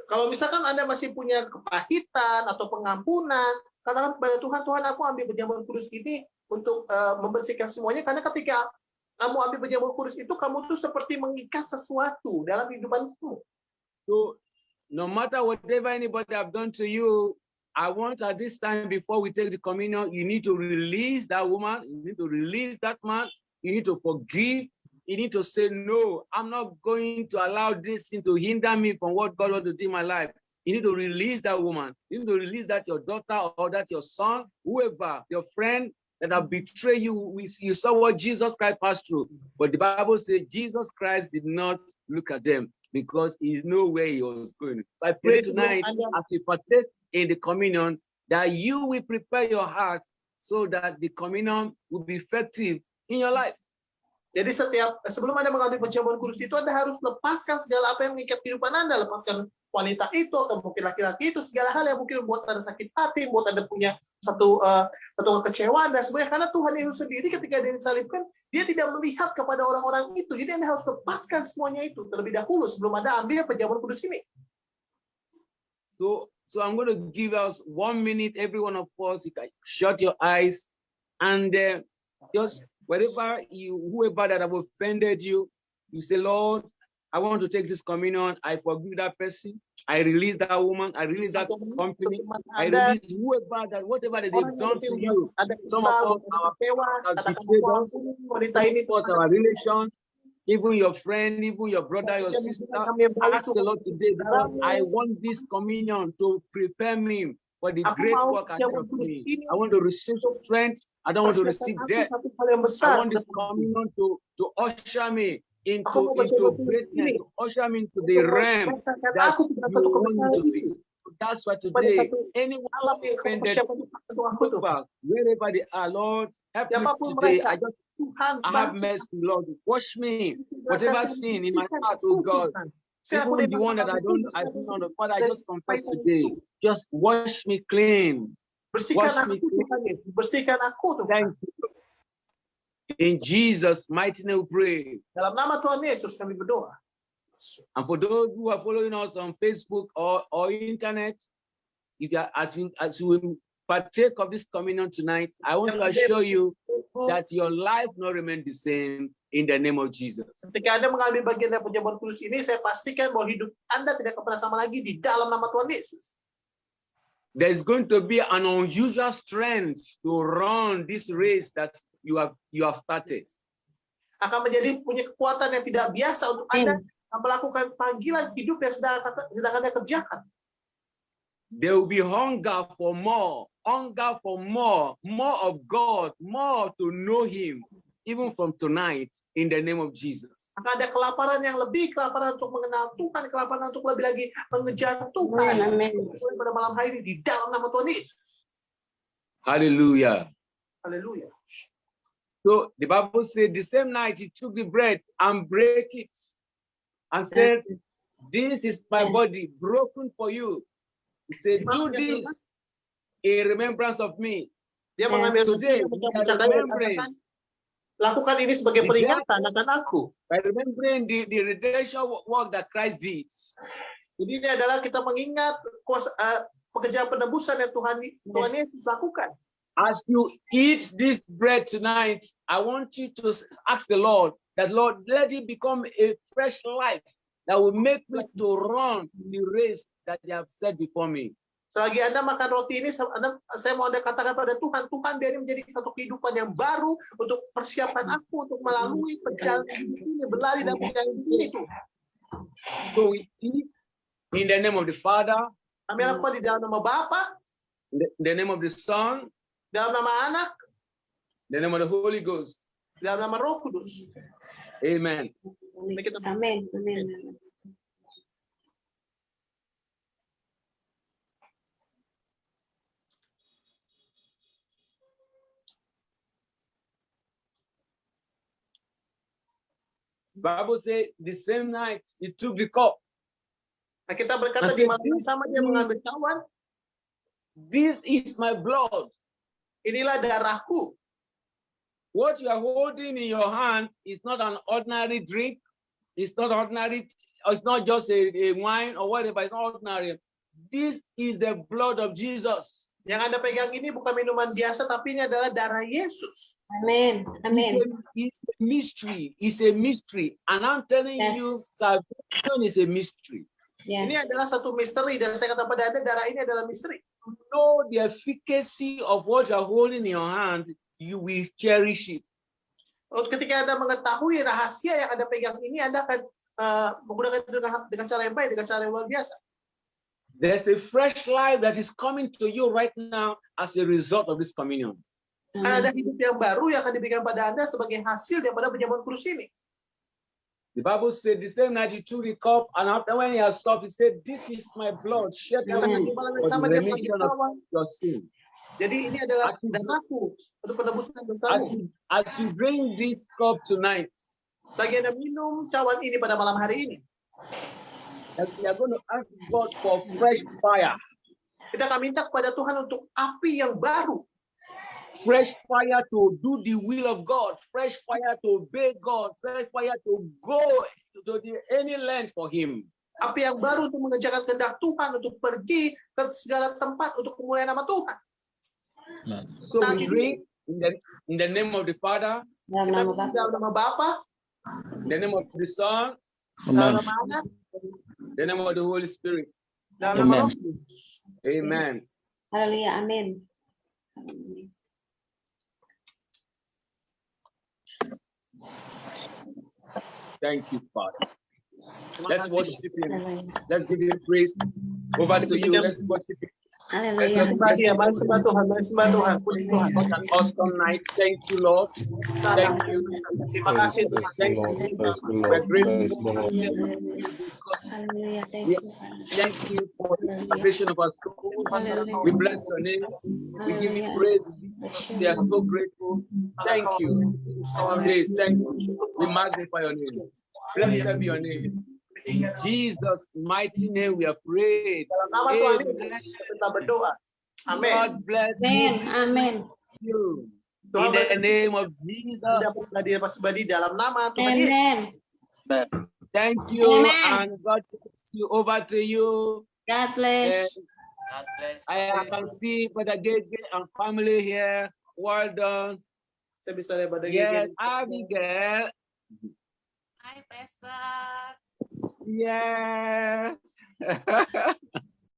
Kalau misalkan Anda masih punya kepahitan atau pengampunan, katakan kepada Tuhan, Tuhan aku ambil perjamuan kudus ini untuk membersihkan semuanya, karena ketika kamu ambil perjamuan kudus itu, kamu tuh seperti mengikat sesuatu dalam kehidupanmu. So, no matter whatever anybody have done to you, I want at this time, before we take the communion, you need to release that woman, you need to release that man, you need to forgive, you need to say, no, I'm not going to allow this thing to hinder me from what God wants to do in my life. You need to release that woman. You need to release that your daughter or that your son, whoever, your friend that have betrayed you. You saw what Jesus Christ passed through. But the Bible says Jesus Christ did not look at them because he knows where he was going. So I pray tonight, as we partake in the communion, that you will prepare your heart so that the communion will be effective in your life. Jadi sebelum Anda mengambil perjamuan kudus itu, Anda harus lepaskan segala apa yang mengikat kehidupan Anda. Lepaskan wanita itu, atau mungkin laki-laki itu, segala hal yang mungkin membuat Anda sakit hati, membuat Anda punya satu kekecewaan, dan sebenarnya karena Tuhan Yesus sendiri ketika dia disalibkan, dia tidak melihat kepada orang-orang itu. Jadi Anda harus lepaskan semuanya itu terlebih dahulu sebelum Anda ambil perjamuan kudus ini. So I'm going to give us 1 minute, every one of us, you can shut your eyes and just whoever that have offended you, you say, Lord, I want to take this communion. I forgive that person. I release that woman. I release that company. I release whatever that they've done to you. Some of us, our parents have betrayed us, our relation, even your friend, even your brother, your sister. Ask the Lord today, because I want this communion to prepare me for the great work ahead of me. I want to receive strength. I don't want to receive death. I want this communion to usher me into greatness, to usher me into the realm that you want me to be. That's why today, anyone offended, wherever they are, Lord, help me today. I have mercy, Lord. Wash me, whatever sin in my heart, oh God. Even the one that I don't know, Father, I just confess today. Just wash me clean. Bersihkan aku, Tuhan. Thank you. In Jesus' mighty name we pray. Dalam nama Tuhan Yesus kami berdoa. And for those who are following us on Facebook or internet, if you are, as we partake of this communion tonight, I want to assure you that your life will not remain the same in the name of Jesus. Ketika Anda mengambil bagian dari perjamuan kudus ini, saya pastikan bahwa hidup Anda tidak akan pernah sama lagi di dalam nama Tuhan Yesus. There's going to be an unusual strength to run this race that you have started. Akan menjadi punya kekuatan yang tidak biasa untuk Anda melakukan panggilan hidup yang sedang Anda kerjakan. There will be hunger for more of God, more to know Him, even from tonight, in the name of Jesus. Akan ada kelaparan yang lebih, kelaparan untuk mengenal Tuhan, kelaparan untuk lebih lagi mengejar Tuhan. Pada malam hari ini di dalam nama Tuhan Yesus. Hallelujah. Haleluya. So the Bible said the same night He took the bread and break it and said, "This is my body broken for you." He said, "Do this in remembrance of me." Dia mengambil Today, lakukan ini sebagai peringatan akan aku. by remembering the redemption work that Christ did. Jadi ini adalah kita mengingat pekerjaan penebusan yang Tuhan Yesus lakukan. As you eat this bread tonight, I want you to ask the Lord that, Lord, let it become a fresh life that will make me to run the race that you have set before me. Selagi Anda makan roti ini, saya mau Anda katakan pada Tuhan, Tuhan biar ini menjadi satu kehidupan yang baru untuk persiapan aku untuk melalui perjalanan hidup ini, berlari dalam perjalanan hidup ini, Tuhan. So we eat in the name of the Father, Kami lakukan di dalam nama Bapa, in the name of the Son, dalam nama Anak, in the name of the Holy Ghost. dalam nama Roh Kudus. Amen. Amin. Amin. Bible says the same night He took the cup. Nah, kita berkata di malam yang sama dia mengambil cawan, This is my blood. inilah darahku. What you are holding in your hand is not an ordinary drink. It's not ordinary. It's not just a wine or whatever. It's not ordinary. This is the blood of Jesus. Yang Anda pegang ini bukan minuman biasa, tapi ini adalah darah Yesus. Amin. Amin. It's a mystery. It's a mystery. And I'm telling you, salvation is a mystery. Ini Yes. adalah satu misteri, dan saya kata pada Anda, darah ini adalah misteri. To know the efficacy of what you are holding in your hand, you will cherish it. Ketika Anda mengetahui rahasia yang Anda pegang ini, Anda akan menggunakan dengan cara yang baik, dengan cara yang luar biasa. There's a fresh life that is coming to you right now as a result of this communion. Ada hidup yang baru yang akan diberikan pada Anda sebagai hasil daripada perjamuan kudus ini. The Bible said the same night He took the cup, and after when He has stopped, He said, "This is my blood shed for Karena you di malam yang for sama the dia remission mengambil of cawan. your sin." Jadi ini adalah darahku untuk penebusan dosamu. As you drink this cup tonight, Bagi Anda minum cawan ini pada malam hari ini, that we are going to ask God for fresh fire, kita akan minta kepada Tuhan untuk api yang baru. fresh fire to do the will of God, fresh fire to obey God, fresh fire to go to any land for Him. Api yang baru untuk mengerjakan kehendak Tuhan, untuk pergi ke segala tempat untuk kemuliaan nama Tuhan. So we drink in the name of the Father, Dalam Kita nama minum Bapa. dalam nama Bapa, in the name of the Son, dalam nama Anak, in the name of the Holy Spirit. dalam nama Roh Kudus. Amen. Haleluya. Amin. Thank you, Father. Let's worship Him. Haleluya. Let's give Him praise. Over to you. Let's worship Him. Haleluya. Sembah Dia, mari sembah Tuhan, mari sembah Tuhan, puji Tuhan. What an awesome night. Thank you, Lord. Thank you. Terima kasih Tuhan. Thank you. We're grateful. Haleluya. Thank you. Thank you for the salvation of our soul. We bless your name. We give you praise. We are so grateful. Thank you. Please, thank you. We magnify your name. Blessed be your name. In Jesus' mighty name we are prayed. Dalam nama Tuhan Amen. Yesus kita berdoa. Amin. God bless Amen. Amen. you. In the name of Jesus. Tidak pribadi dalam nama Tuhan Yesus. Amen. Thank you. Amen. And God bless you. Over to you. God bless. I can see Brother Gege and family here. Well done. Saya bisa lihat pada Yes, Abigail. Hai, Pastor. Yeah.